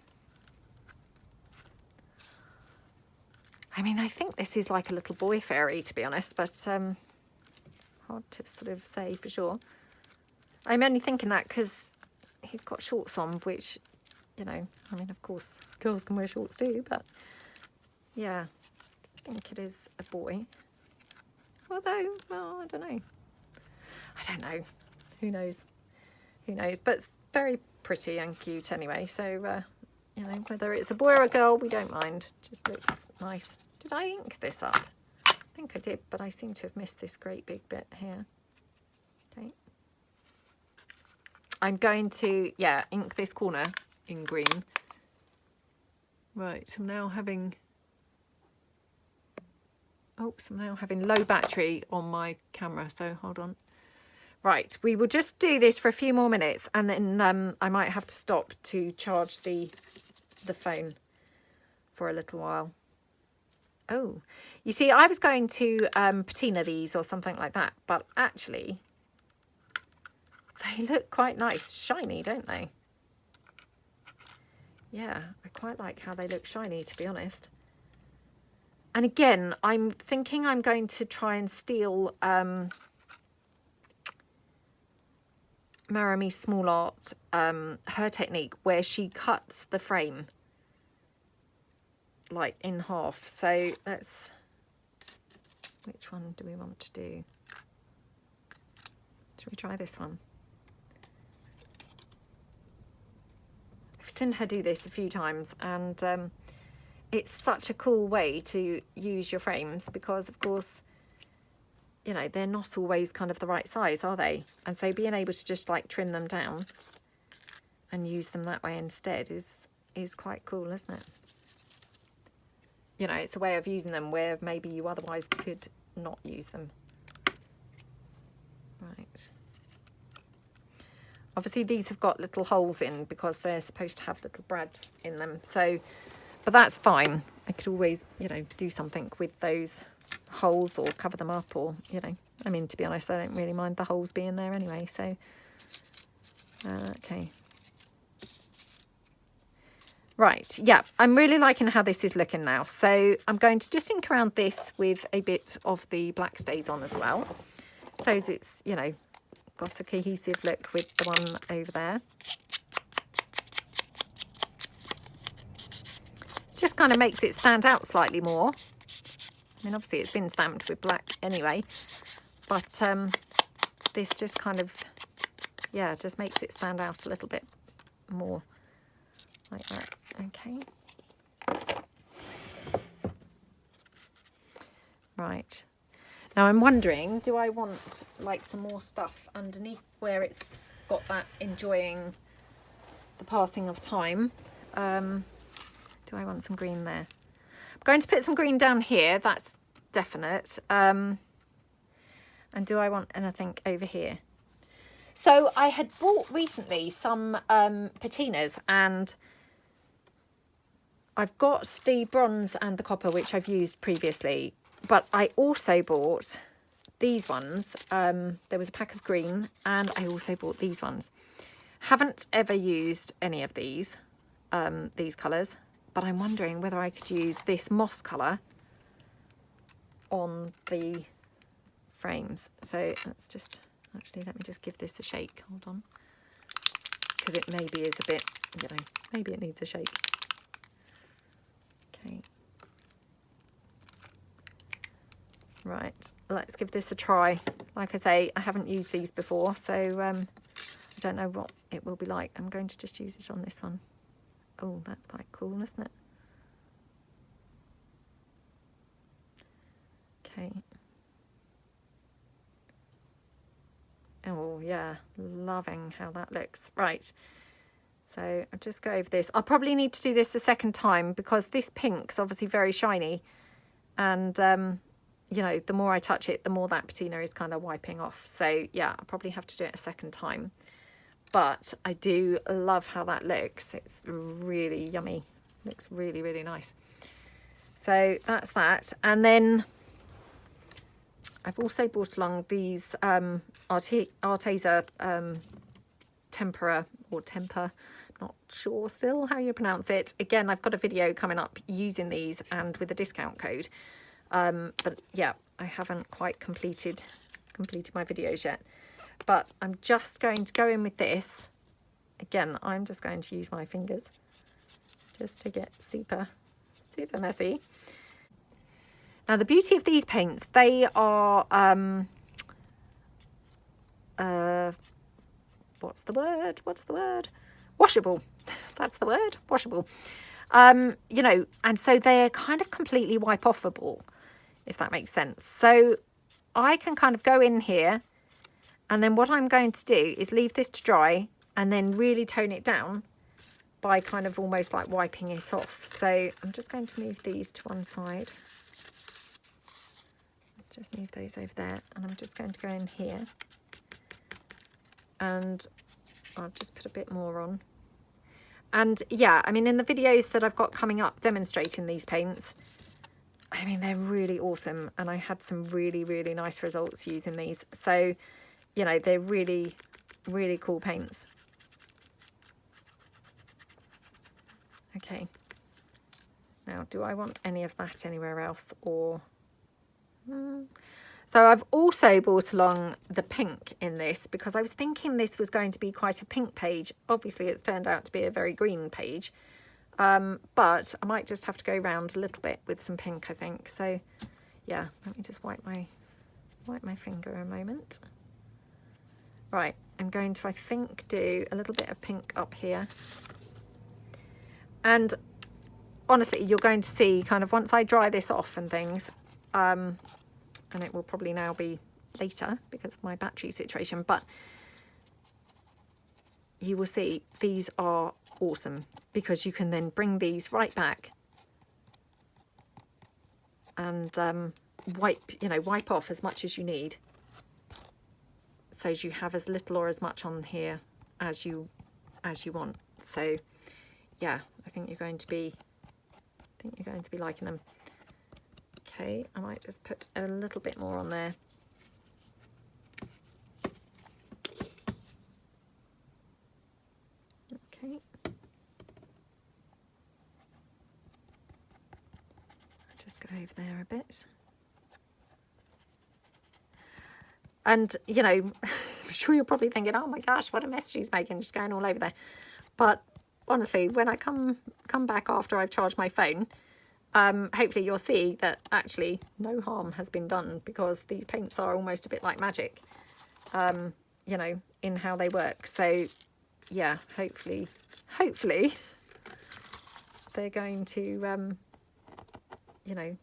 I mean, I think this is like a little boy fairy, to be honest, but hard to sort of say for sure. I'm only thinking that because he's got shorts on, which, you know, I mean, of course, girls can wear shorts too, but yeah, I think it is a boy. Although, well, I don't know. I don't know. Who knows? Who knows? But it's very pretty and cute anyway. So, you know, whether it's a boy or a girl, we don't mind. Just looks nice. Did I ink this up? I think I did, but I seem to have missed this great big bit here. Okay. I'm going to, yeah, ink this corner in green. Right, I'm now having... Oops, I'm now having low battery on my camera, so hold on. Right, we will just do this for a few more minutes and then I might have to stop to charge the phone for a little while. Oh, you see, I was going to patina these or something like that, but actually they look quite nice, shiny, don't they? Yeah, I quite like how they look shiny, to be honest. And again, I'm thinking I'm going to try and steal Marami Small Art, her technique where she cuts the frame like in half. So let's, which one do we want to do? Should we try this one? I've seen her do this a few times and it's such a cool way to use your frames because, of course, you know, they're not always kind of the right size, are they? And so being able to just like trim them down and use them that way instead is quite cool, isn't it? You know, it's a way of using them where maybe you otherwise could not use them. Right. Obviously, these have got little holes in because they're supposed to have little brads in them. So... but that's fine. I could always, you know, do something with those holes or cover them up or, you know. I mean, to be honest, I don't really mind the holes being there anyway. So, okay. Right, yeah, I'm really liking how this is looking now. So I'm going to just ink around this with a bit of the black stays on as well. So it's, you know, got a cohesive look with the one over there. Just kind of makes it stand out slightly more. I mean, obviously it's been stamped with black anyway, but this just kind of, yeah, just makes it stand out a little bit more like that. Okay. Right. Now I'm wondering, do I want like some more stuff underneath where it's got that enjoying the passing of time? Do I want some green there? I'm going to put some green down here, that's definite. And do I want anything over here? So I had bought recently some patinas, and I've got the bronze and the copper, which I've used previously. But I also bought these ones. There was a pack of green, and I also bought these ones. Haven't ever used any of these colours, but I'm wondering whether I could use this moss colour on the frames. So let's just, actually, let me just give this a shake. Hold on. Because it maybe is a bit, you know, maybe it needs a shake. Okay. Right, let's give this a try. Like I say, I haven't used these before, so I don't know what it will be like. I'm going to just use it on this one. Oh, that's quite cool, isn't it? Okay. Oh, yeah, loving how that looks. Right, so I'll just go over this. I'll probably need to do this a second time because this pink's obviously very shiny, and you know, the more I touch it, the more that patina is kind of wiping off. So yeah, I'll probably have to do it a second time. But I do love how that looks. It's really yummy. Looks really, really nice. So that's that. And then I've also brought along these Arteza tempera or temper. Not sure still how you pronounce it. Again, I've got a video coming up using these and with a discount code. But yeah, I haven't quite completed my videos yet, but I'm just going to go in with this. Again, I'm just going to use my fingers just to get super messy. Now the beauty of these paints, they are what's the word, washable. That's the word, washable. You know, and so they're kind of completely wipe offable, if that makes sense. So I can kind of go in here, and then what I'm going to do is leave this to dry and then really tone it down by kind of almost like wiping it off. So I'm just going to move these to one side. Let's just move those over there, and I'm just going to go in here, and I'll just put a bit more on. And yeah, I mean, in the videos that I've got coming up demonstrating these paints, I mean, they're really awesome. And I had some really, really nice results using these. So, you know, they're really, really cool paints. Okay. Now, do I want any of that anywhere else, or... So I've also brought along the pink in this because I was thinking this was going to be quite a pink page. Obviously, it's turned out to be a very green page. But I might just have to go around a little bit with some pink, I think. So, yeah, let me just wipe my finger a moment. Right, I'm going to, I think, do a little bit of pink up here. And honestly, you're going to see kind of once I dry this off and things, and it will probably now be later because of my battery situation, but you will see these are awesome because you can then bring these right back and wipe off as much as you need, so you have as little or as much on here as you want. So yeah, I think you're going to be liking them. Okay, I might just put a little bit more on there. Okay. Just go over there a bit. And, you know, I'm sure you're probably thinking, oh my gosh, what a mess she's making, just going all over there. But honestly, when I come back after I've charged my phone, hopefully you'll see that actually no harm has been done, because these paints are almost a bit like magic, you know, in how they work. So yeah, hopefully they're going to, you know,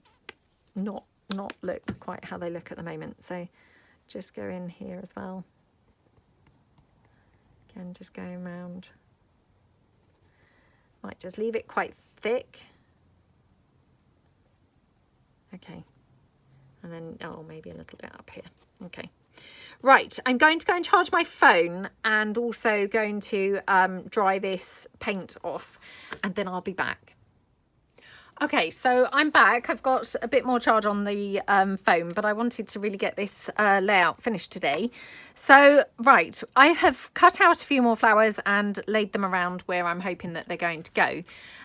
not look quite how they look at the moment. So just go in here as well. Again, just going around. Might just leave it quite thick. Okay. And then, oh, maybe a little bit up here. Okay. Right, I'm going to go and charge my phone, and also going to dry this paint off, and then I'll be back. Okay, so I'm back. I've got a bit more charge on the phone, but I wanted to really get this layout finished today. So, right, I have cut out a few more flowers and laid them around where I'm hoping that they're going to go.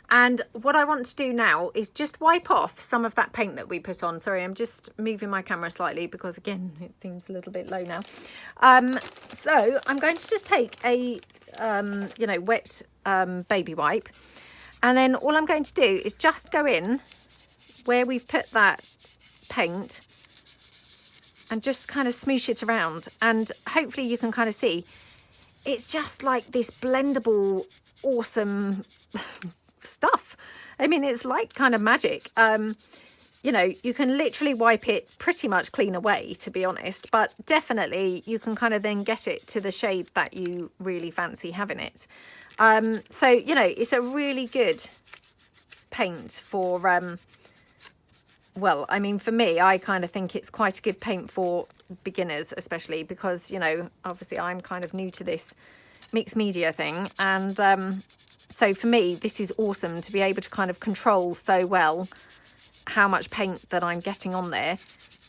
And what I want to do now is just wipe off some of that paint that we put on. Sorry, I'm just moving my camera slightly because, again, it seems a little bit low now. So I'm going to just take a, you know, wet baby wipe. And then all I'm going to do is just go in where we've put that paint and just kind of smoosh it around. And hopefully you can kind of see it's just like this blendable, awesome stuff. I mean, it's like kind of magic. You know, you can literally wipe it pretty much clean away, to be honest, but definitely you can kind of then get it to the shade that you really fancy having it. So, you know, it's a really good paint for, well, I mean, for me, I kind of think it's quite a good paint for beginners, especially because, you know, obviously I'm kind of new to this mixed media thing. And so for me, this is awesome to be able to kind of control so well how much paint that I'm getting on there.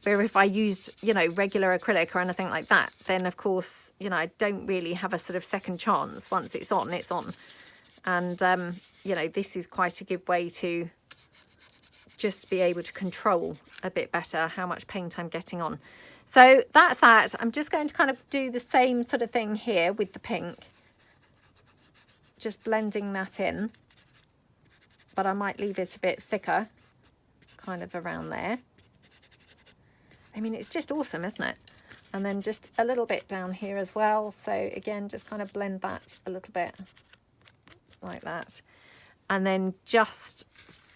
Where if I used, you know, regular acrylic or anything like that, then of course, you know, I don't really have a sort of second chance. Once it's on, it's on. And, you know, this is quite a good way to just be able to control a bit better how much paint I'm getting on. So that's that. I'm just going to kind of do the same sort of thing here with the pink. Just blending that in. But I might leave it a bit thicker, kind of around there. I mean, it's just awesome, isn't it? And then just a little bit down here as well. So again, just kind of blend that a little bit like that. And then just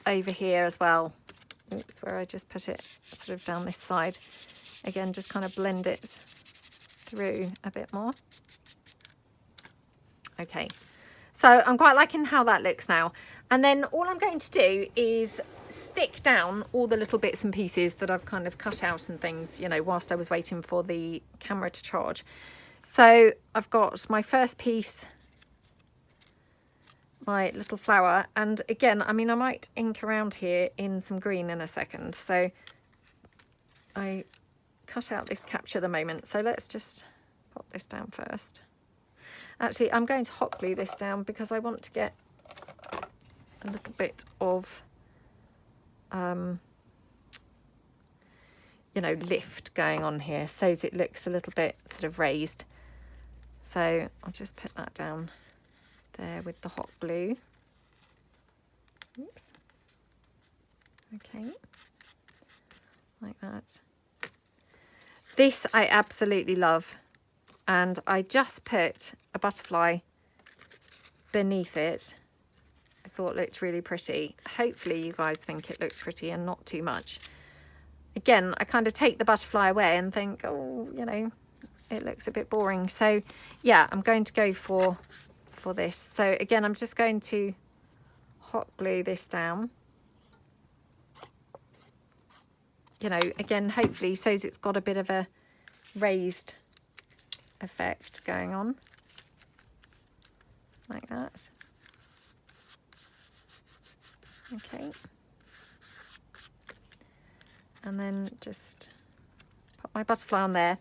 over here as well. Oops, where I just put it sort of down this side. Again, just kind of blend it through a bit more. Okay. So I'm quite liking how that looks now. And then all I'm going to do is stick down all the little bits and pieces that I've kind of cut out and things, you know, whilst I was waiting for the camera to charge. So I've got my first piece, my little flower. And again, I mean, I might ink around here in some green in a second. So I cut out this capture the moment. So let's just pop this down first. Actually, I'm going to hot glue this down because I want to get a little bit of, you know, lift going on here, so as it looks a little bit sort of raised. So I'll just put that down there with the hot glue. Oops. Okay. Like that. This I absolutely love. And I just put a butterfly beneath it. I thought it looked really pretty. Hopefully you guys think it looks pretty and not too much. Again, I kind of take the butterfly away and think, oh, you know, it looks a bit boring. So yeah, I'm going to go for this. So again, I'm just going to hot glue this down. You know, again, hopefully so it's got a bit of a raised effect going on like that. Okay, and then just put my butterfly on there.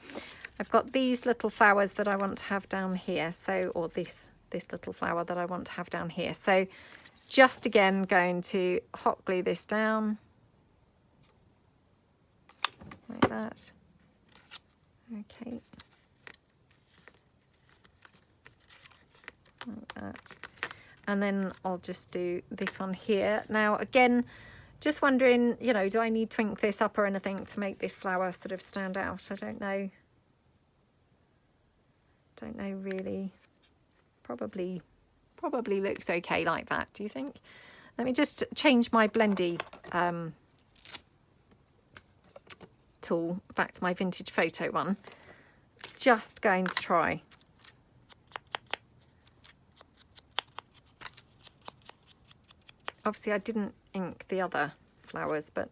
I've got these little flowers that I want to have down here, so, or this little flower that I want to have down here. So just again going to hot glue this down like that. Okay. Like that. And then I'll just do this one here. Now again, Just wondering, you know, do I need to ink this up or anything to make this flower sort of stand out? I don't know. Don't know really. Probably looks okay like that, do you think? Let me just change my blendy tool back to my vintage photo one. Just going to try. Obviously I didn't ink the other flowers, but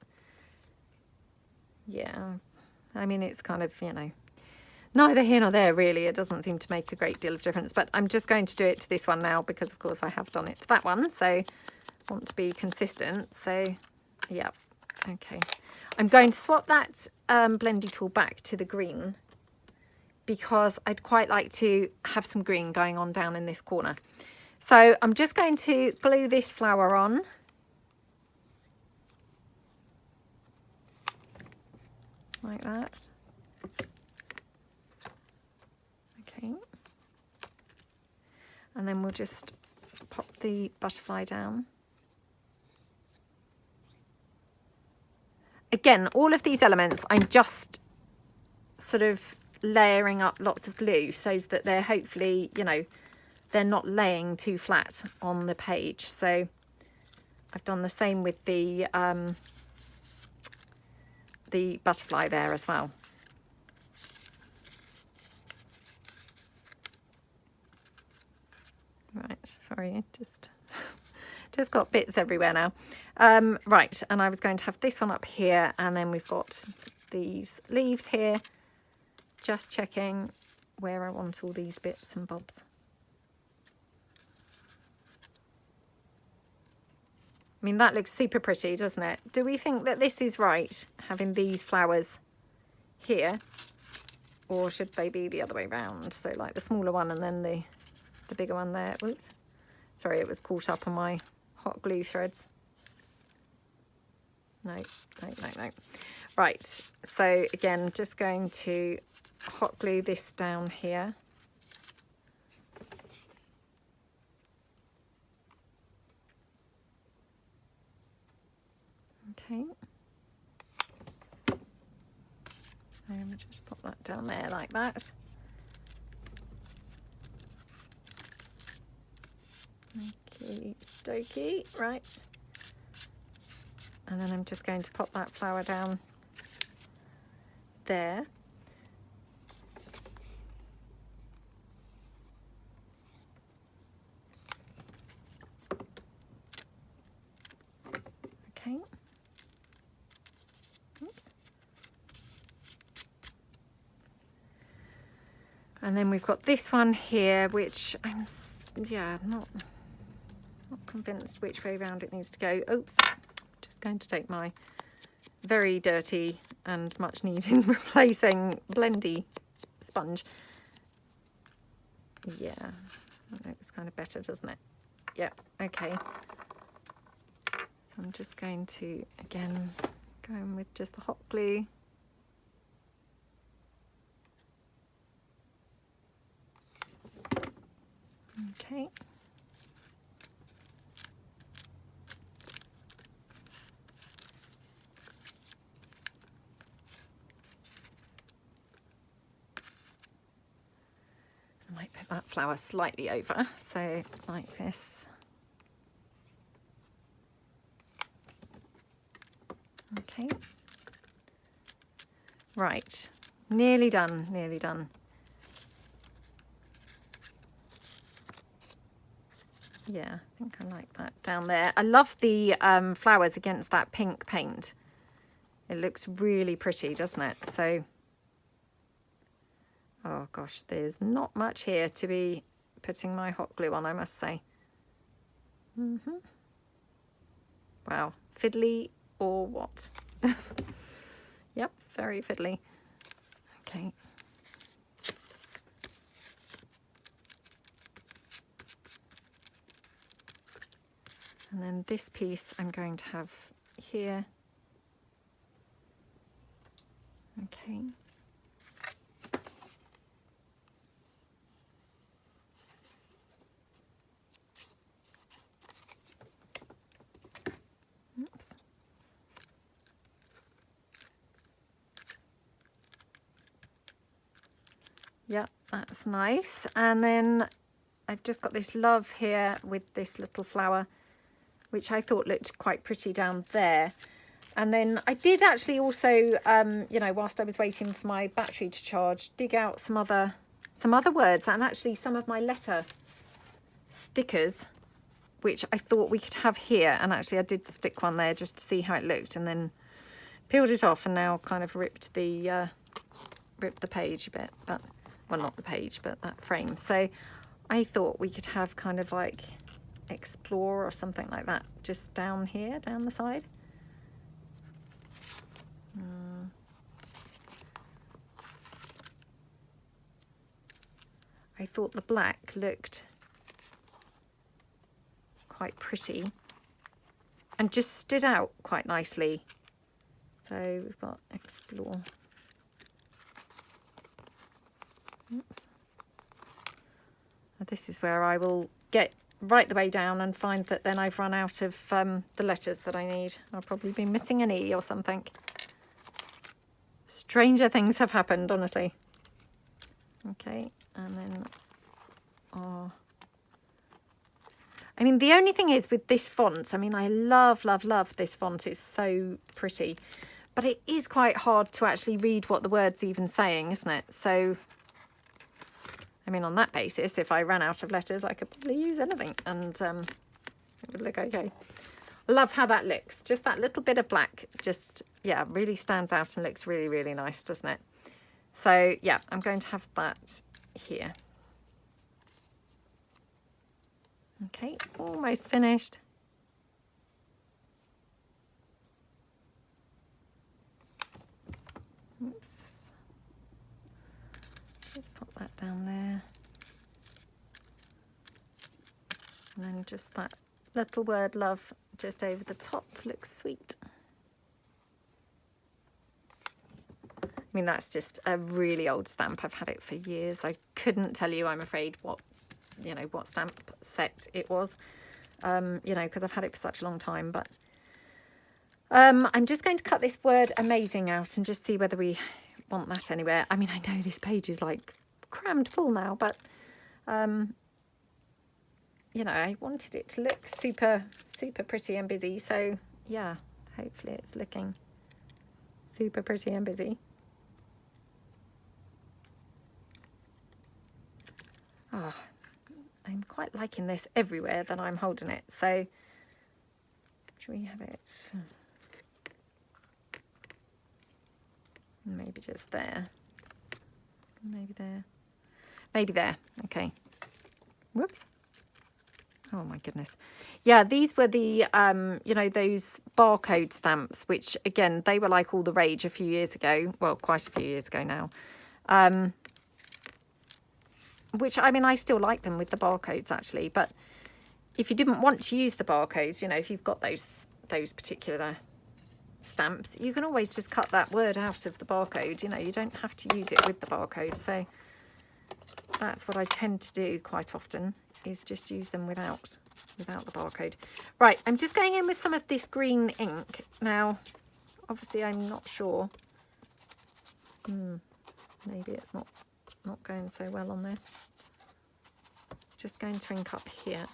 yeah, I mean, it's kind of, you know, neither here nor there really. It doesn't seem to make a great deal of difference, but I'm just going to do it to this one now because of course I have done it to that one, so I want to be consistent. So yeah, okay, I'm going to swap that blendy tool back to the green because I'd quite like to have some green going on down in this corner. So I'm just going to glue this flower on. Like that. Okay. And then we'll just pop the butterfly down. Again, all of these elements, I'm just sort of layering up lots of glue so that they're hopefully, you know, they're not laying too flat on the page. So I've done the same with the butterfly there as well. Right, sorry, just got bits everywhere now. Right, and I was going to have this one up here, and then we've got these leaves here. Just checking where I want all these bits and bobs. I mean, that looks super pretty, doesn't it? Do we think that this is right, having these flowers here? Or should they be the other way around? So like the smaller one and then the bigger one there. Oops. Sorry, it was caught up on my hot glue threads. No. Right, so again, just going to hot glue this down here. Okay. And we'll just pop that down there like that. Okie dokie, right. And then I'm just going to pop that flower down there. Okay. Oops. And then we've got this one here, which I'm, yeah, not convinced which way around it needs to go. Oops. Just going to take my very dirty and much needed replacing blendy sponge. Yeah, that looks kind of better, doesn't it? Yeah, okay. So I'm just going to, again, go in with just the hot glue. Okay. I might put that flower slightly over, so like this. Okay. Right, nearly done, nearly done. Yeah, I think I like that down there. I love the flowers against that pink paint. It looks really pretty, doesn't it? So, oh gosh, there's not much here to be putting my hot glue on, I must say. Wow, fiddly or what? Yep, very fiddly. Okay. And then this piece I'm going to have here. Okay. Oops. Yeah, that's nice. And then I've just got this love here with this little flower, which I thought looked quite pretty down there. And then I did actually also, you know, whilst I was waiting for my battery to charge, dig out some other words, and actually some of my letter stickers, which I thought we could have here. And actually I did stick one there just to see how it looked, and then peeled it off and now kind of ripped the page a bit, but, well, not the page, but that frame. So I thought we could have kind of like explore or something like that just down here, down the side. I thought the black looked quite pretty and just stood out quite nicely. So we've got explore. Oops. This is where I will get right the way down and find that then I've run out of the letters that I need. I'll probably be missing an E or something. Stranger things have happened, honestly. Okay, and then R. I mean, the only thing is with this font, I mean, I love, love, love this font. It's so pretty. But it is quite hard to actually read what the word's even saying, isn't it? So, I mean, on that basis, if I ran out of letters, I could probably use anything and it would look okay. Love how that looks. Just that little bit of black just, yeah, really stands out and looks really, really nice, doesn't it? So, yeah, I'm going to have that here. Okay, almost finished. Oops. Let's pop that down there. And then just that little word love just over the top looks sweet. I mean, that's just a really old stamp. I've had it for years. I couldn't tell you, I'm afraid, what, you know, what stamp set it was, you know, because I've had it for such a long time. But I'm just going to cut this word amazing out and just see whether we want that anywhere. I mean, I know this page is like crammed full now, but you know, I wanted it to look super, super pretty and busy. So yeah, hopefully it's looking super pretty and busy. Oh, I'm quite liking this everywhere that I'm holding it. So should we have it? Maybe just there. Maybe there. Maybe there. Okay. Whoops. Oh my goodness. Yeah, these were the, you know, those barcode stamps, which again, they were like all the rage a few years ago. Well, quite a few years ago now. Which, I mean, I still like them with the barcodes actually. But if you didn't want to use the barcodes, you know, if you've got those particular stamps, you can always just cut that word out of the barcode. You know, you don't have to use it with the barcode. So that's what I tend to do quite often, is just use them without the barcode. Right, I'm just going in with some of this green ink. Now, obviously I'm not sure. Maybe it's not going so well on there. Just going to ink up here.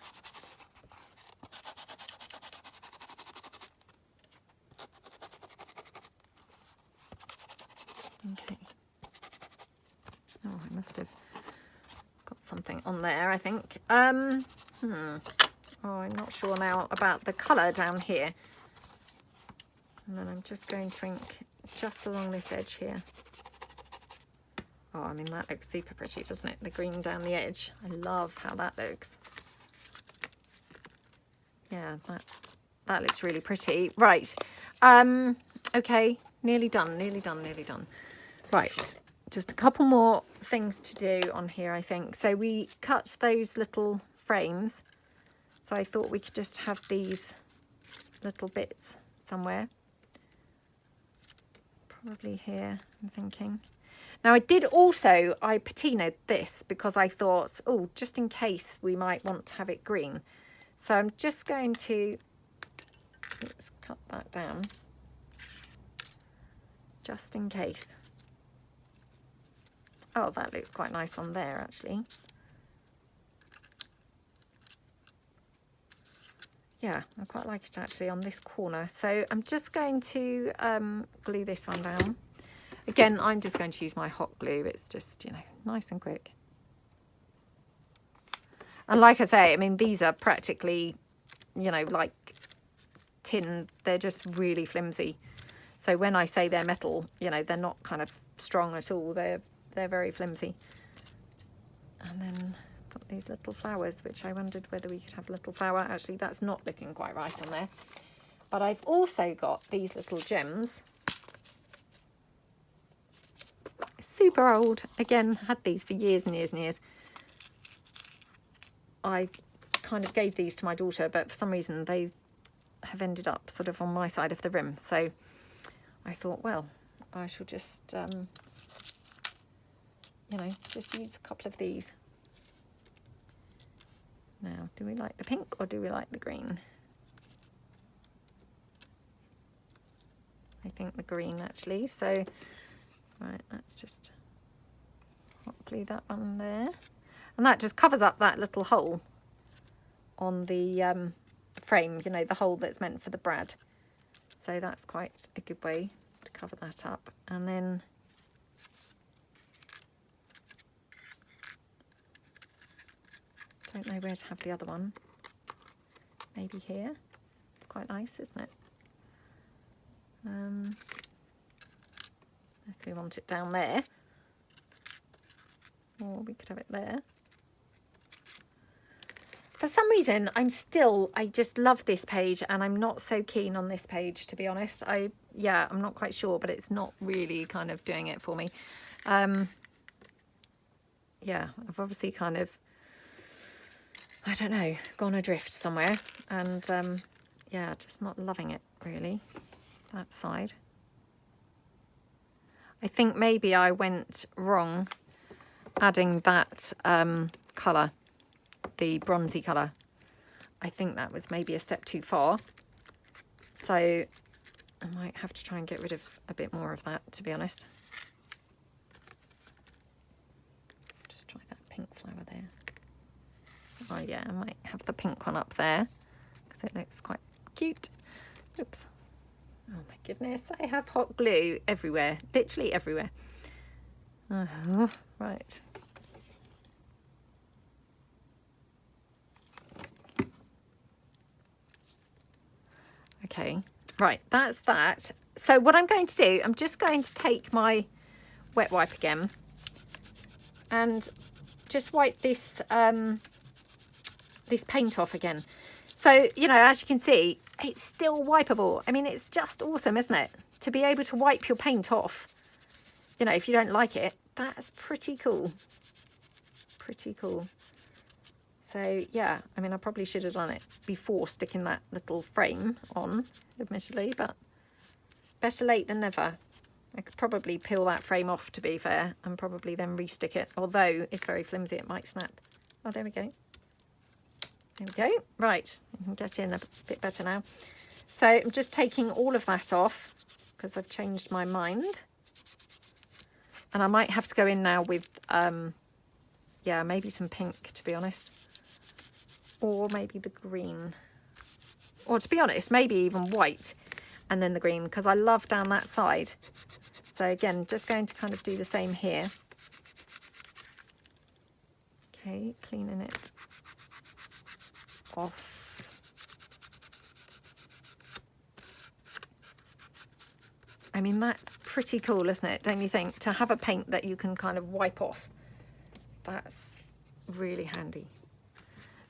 Okay. Oh, I must have got something on there, I think. Oh, I'm not sure now about the colour down here. And then I'm just going to ink just along this edge here. Oh, I mean, that looks super pretty, doesn't it? The green down the edge. I love how that looks. Yeah, that looks really pretty. Right. Okay, nearly done, nearly done, nearly done. Right, just a couple more things to do on here, I think. So we cut those little frames. So I thought we could just have these little bits somewhere. Probably here, I'm thinking. Now I did also, I patinaed this because I thought, oh, just in case we might want to have it green. So I'm just going to, let's cut that down, just in case. Oh, that looks quite nice on there, actually. Yeah, I quite like it actually on this corner. So I'm just going to glue this one down. Again, I'm just going to use my hot glue. It's just, you know, nice and quick. And like I say, I mean, these are practically, you know, like tin. They're just really flimsy. So when I say they're metal, you know, they're not kind of strong at all. They're very flimsy. And then got these little flowers, which I wondered whether we could have a little flower. Actually, that's not looking quite right on there. But I've also got these little gems. Super old. Again, had these for years and years and years. I kind of gave these to my daughter, but for some reason they have ended up sort of on my side of the room. So I thought, well, I shall just, you know, just use a couple of these. Now, do we like the pink or do we like the green? I think the green actually. So, right, let's just hot glue that one there. And that just covers up that little hole on the frame, you know, the hole that's meant for the brad. So that's quite a good way to cover that up. And then don't know where to have the other one. Maybe here. It's quite nice, isn't it? If we want it down there. Or we could have it there. For some reason, I just love this page, and I'm not so keen on this page, to be honest. Yeah, I'm not quite sure, but it's not really kind of doing it for me. Yeah, I've obviously kind of, I don't know, gone adrift somewhere, and yeah, just not loving it really, that side. I think maybe I went wrong adding that colour, the bronzy colour. I think that was maybe a step too far. So I might have to try and get rid of a bit more of that, to be honest. Let's just try that pink flower there. Oh yeah, I might have the pink one up there because it looks quite cute. Oops. Oh my goodness, I have hot glue everywhere, literally everywhere. Right. Okay, right, that's that. So what I'm going to do, I'm just going to take my wet wipe again and just wipe this this paint off again. So, you know, as you can see, it's still wipeable. I mean, it's just awesome, isn't it? To be able to wipe your paint off, you know, if you don't like it, that's pretty cool. Pretty cool. So, yeah, I mean, I probably should have done it before sticking that little frame on, admittedly, but better late than never. I could probably peel that frame off, to be fair, and probably then re-stick it. Although it's very flimsy, it might snap. Oh, there we go. There we go. Right, I can get in a bit better now. So I'm just taking all of that off because I've changed my mind. And I might have to go in now with, yeah, maybe some pink, to be honest. Or maybe the green. Or to be honest, maybe even white and then the green, because I love down that side. So again, just going to kind of do the same here. Okay, cleaning it off. I mean, that's pretty cool, isn't it? Don't you think? To have a paint that you can kind of wipe off. That's really handy.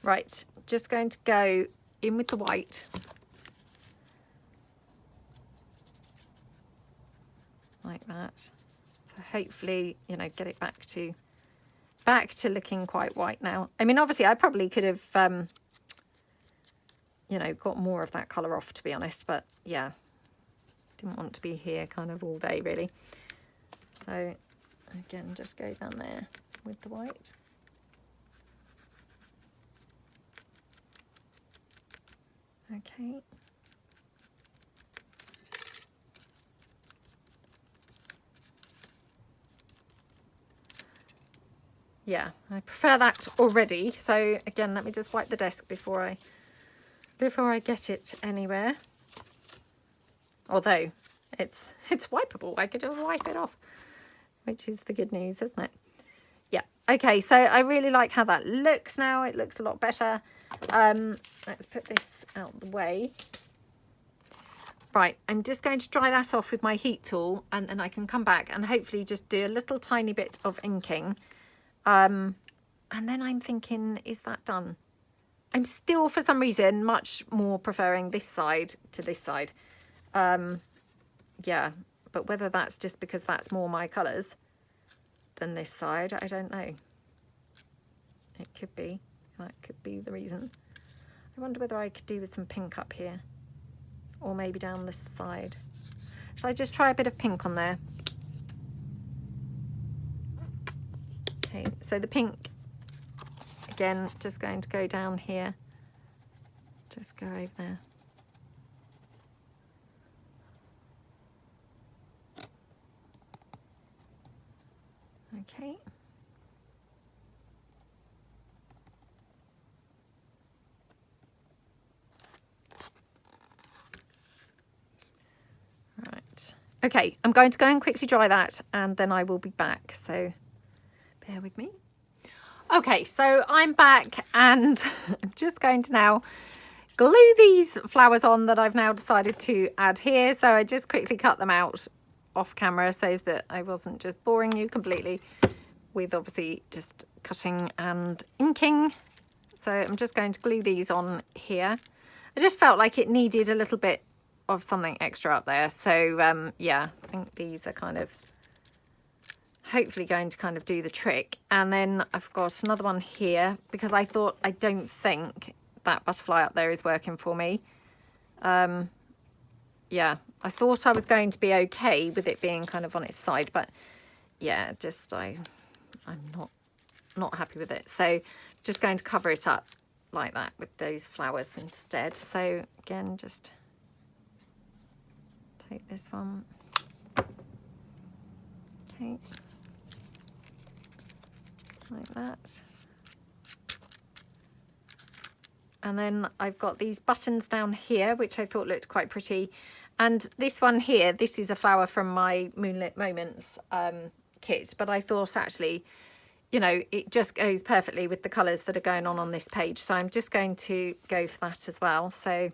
Right, just going to go in with the white. Like that. So hopefully, you know, get it back to looking quite white now. I mean, obviously I probably could have you know, got more of that colour off, to be honest, but yeah, didn't want to be here kind of all day really. So again, just go down there with the white. Okay. yeah, I prefer that already. So again, let me just wipe the desk before I get it anywhere. Although it's wipeable, I could just wipe it off, which is the good news, isn't it? Yeah. Okay, so I really like how that looks now. It looks a lot better. Let's put this out the way. Right, I'm just going to dry that off with my heat tool, and then I can come back and hopefully just do a little tiny bit of inking. And then I'm thinking, is that done? I'm still, for some reason, much more preferring this side to this side. Yeah, but whether that's just because that's more my colours than this side, I don't know. It could be. That could be the reason. I wonder whether I could do with some pink up here. Or maybe down this side. Shall I just try a bit of pink on there? Okay, so the pink, again, just going to go down here. Just go over there. Okay. Right. Okay, I'm going to go and quickly dry that and then I will be back. So bear with me. Okay, so I'm back and I'm just going to now glue these flowers on that I've now decided to add here. So I just quickly cut them out off camera so that I wasn't just boring you completely with obviously just cutting and inking. So I'm just going to glue these on here. I just felt like it needed a little bit of something extra up there. So yeah, I think these are kind of hopefully going to kind of do the trick. And then I've got another one here because I thought, I don't think that butterfly up there is working for me. Yeah, I thought I was going to be okay with it being kind of on its side, but yeah, just I'm not happy with it. So just going to cover it up like that with those flowers instead. So again, just take this one. Okay. Like that. And then I've got these buttons down here, which I thought looked quite pretty. And this one here, this is a flower from my Moonlit Moments kit. But I thought actually, you know, it just goes perfectly with the colours that are going on this page. So I'm just going to go for that as well. So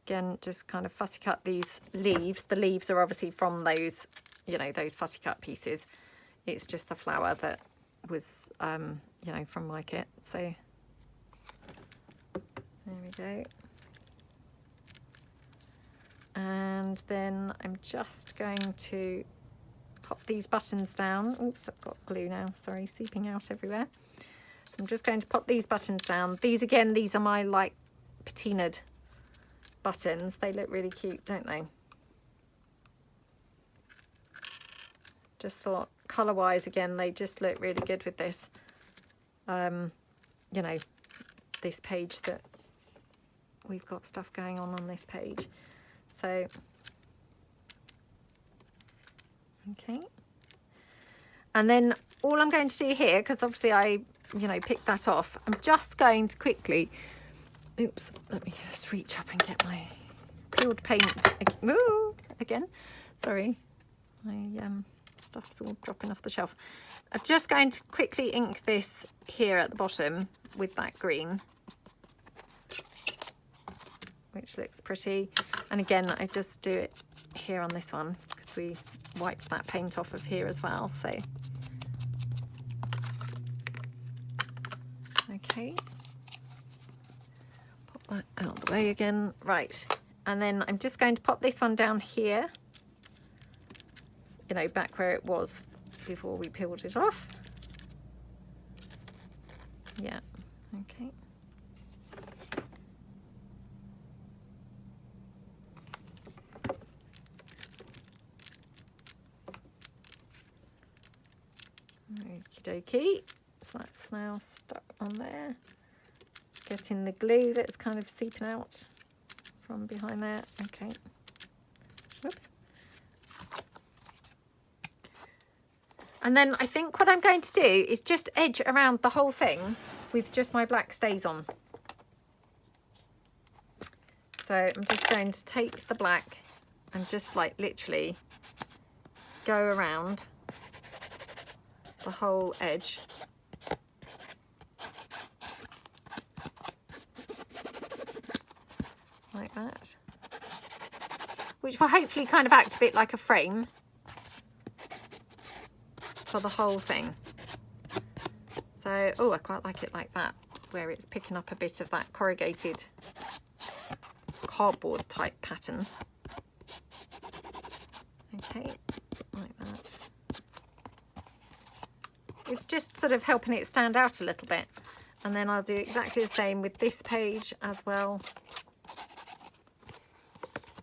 again, just kind of fussy cut these leaves. The leaves are obviously from those, you know, those fussy cut pieces. It's just the flower that was, you know, from my kit. So there we go. And then I'm just going to pop these buttons down. Oops, I've got glue now, sorry, seeping out everywhere. So I'm just going to pop these buttons down. These again, these are my like patinaed buttons. They look really cute, don't they? Just thought colour wise, again, they just look really good with this, you know, this page that we've got stuff going on this page. So, okay. And then all I'm going to do here, because obviously I, you know, picked that off, I'm just going to quickly, oops, let me just reach up and get my peeled paint again. Sorry, my stuff's all dropping off the shelf. I'm just going to quickly ink this here at the bottom with that green, which looks pretty. And again, I just do it here on this one because we wiped that paint off of here as well. So, okay, pop that out of the way again. Right, and then I'm just going to pop this one down here, you know, back where it was before we peeled it off. Yeah, okay. Okie dokie, so that's now stuck on there. Getting the glue that's kind of seeping out from behind there. Okay. Whoops. And then I think what I'm going to do is just edge around the whole thing with just my black stays on. So I'm just going to take the black and just like literally go around the whole edge. Like that. Which will hopefully kind of act a bit like a frame for the whole thing. So, oh, I quite like it like that, where it's picking up a bit of that corrugated cardboard type pattern. Okay, like that. It's just sort of helping it stand out a little bit. And then I'll do exactly the same with this page as well.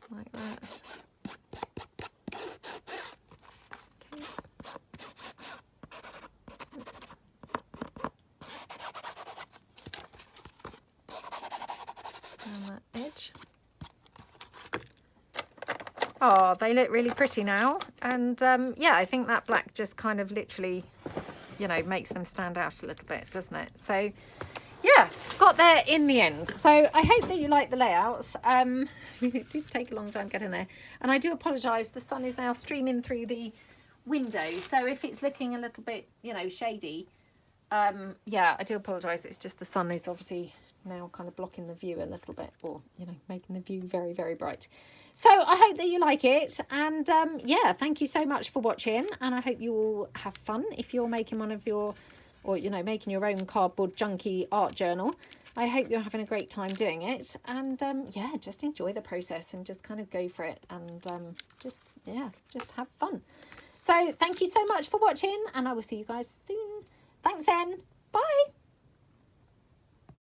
Like that. Okay. And that edge. Oh, they look really pretty now. And yeah, I think that black just kind of literally, you know, makes them stand out a little bit, doesn't it? So yeah, got there in the end. So I hope that you like the layouts. It did take a long time getting there. And I do apologise, the sun is now streaming through the window. So if it's looking a little bit, you know, shady, yeah, I do apologise. It's just the sun is obviously now kind of blocking the view a little bit, or, you know, making the view very, very bright. So I hope that you like it. And yeah, thank you so much for watching. And I hope you all have fun if you're making one of your, or, you know, making your own cardboard junky art journal. I hope you're having a great time doing it. And yeah, just enjoy the process and just kind of go for it. And just, yeah, just have fun. So thank you so much for watching. And I will see you guys soon. Thanks then. Bye.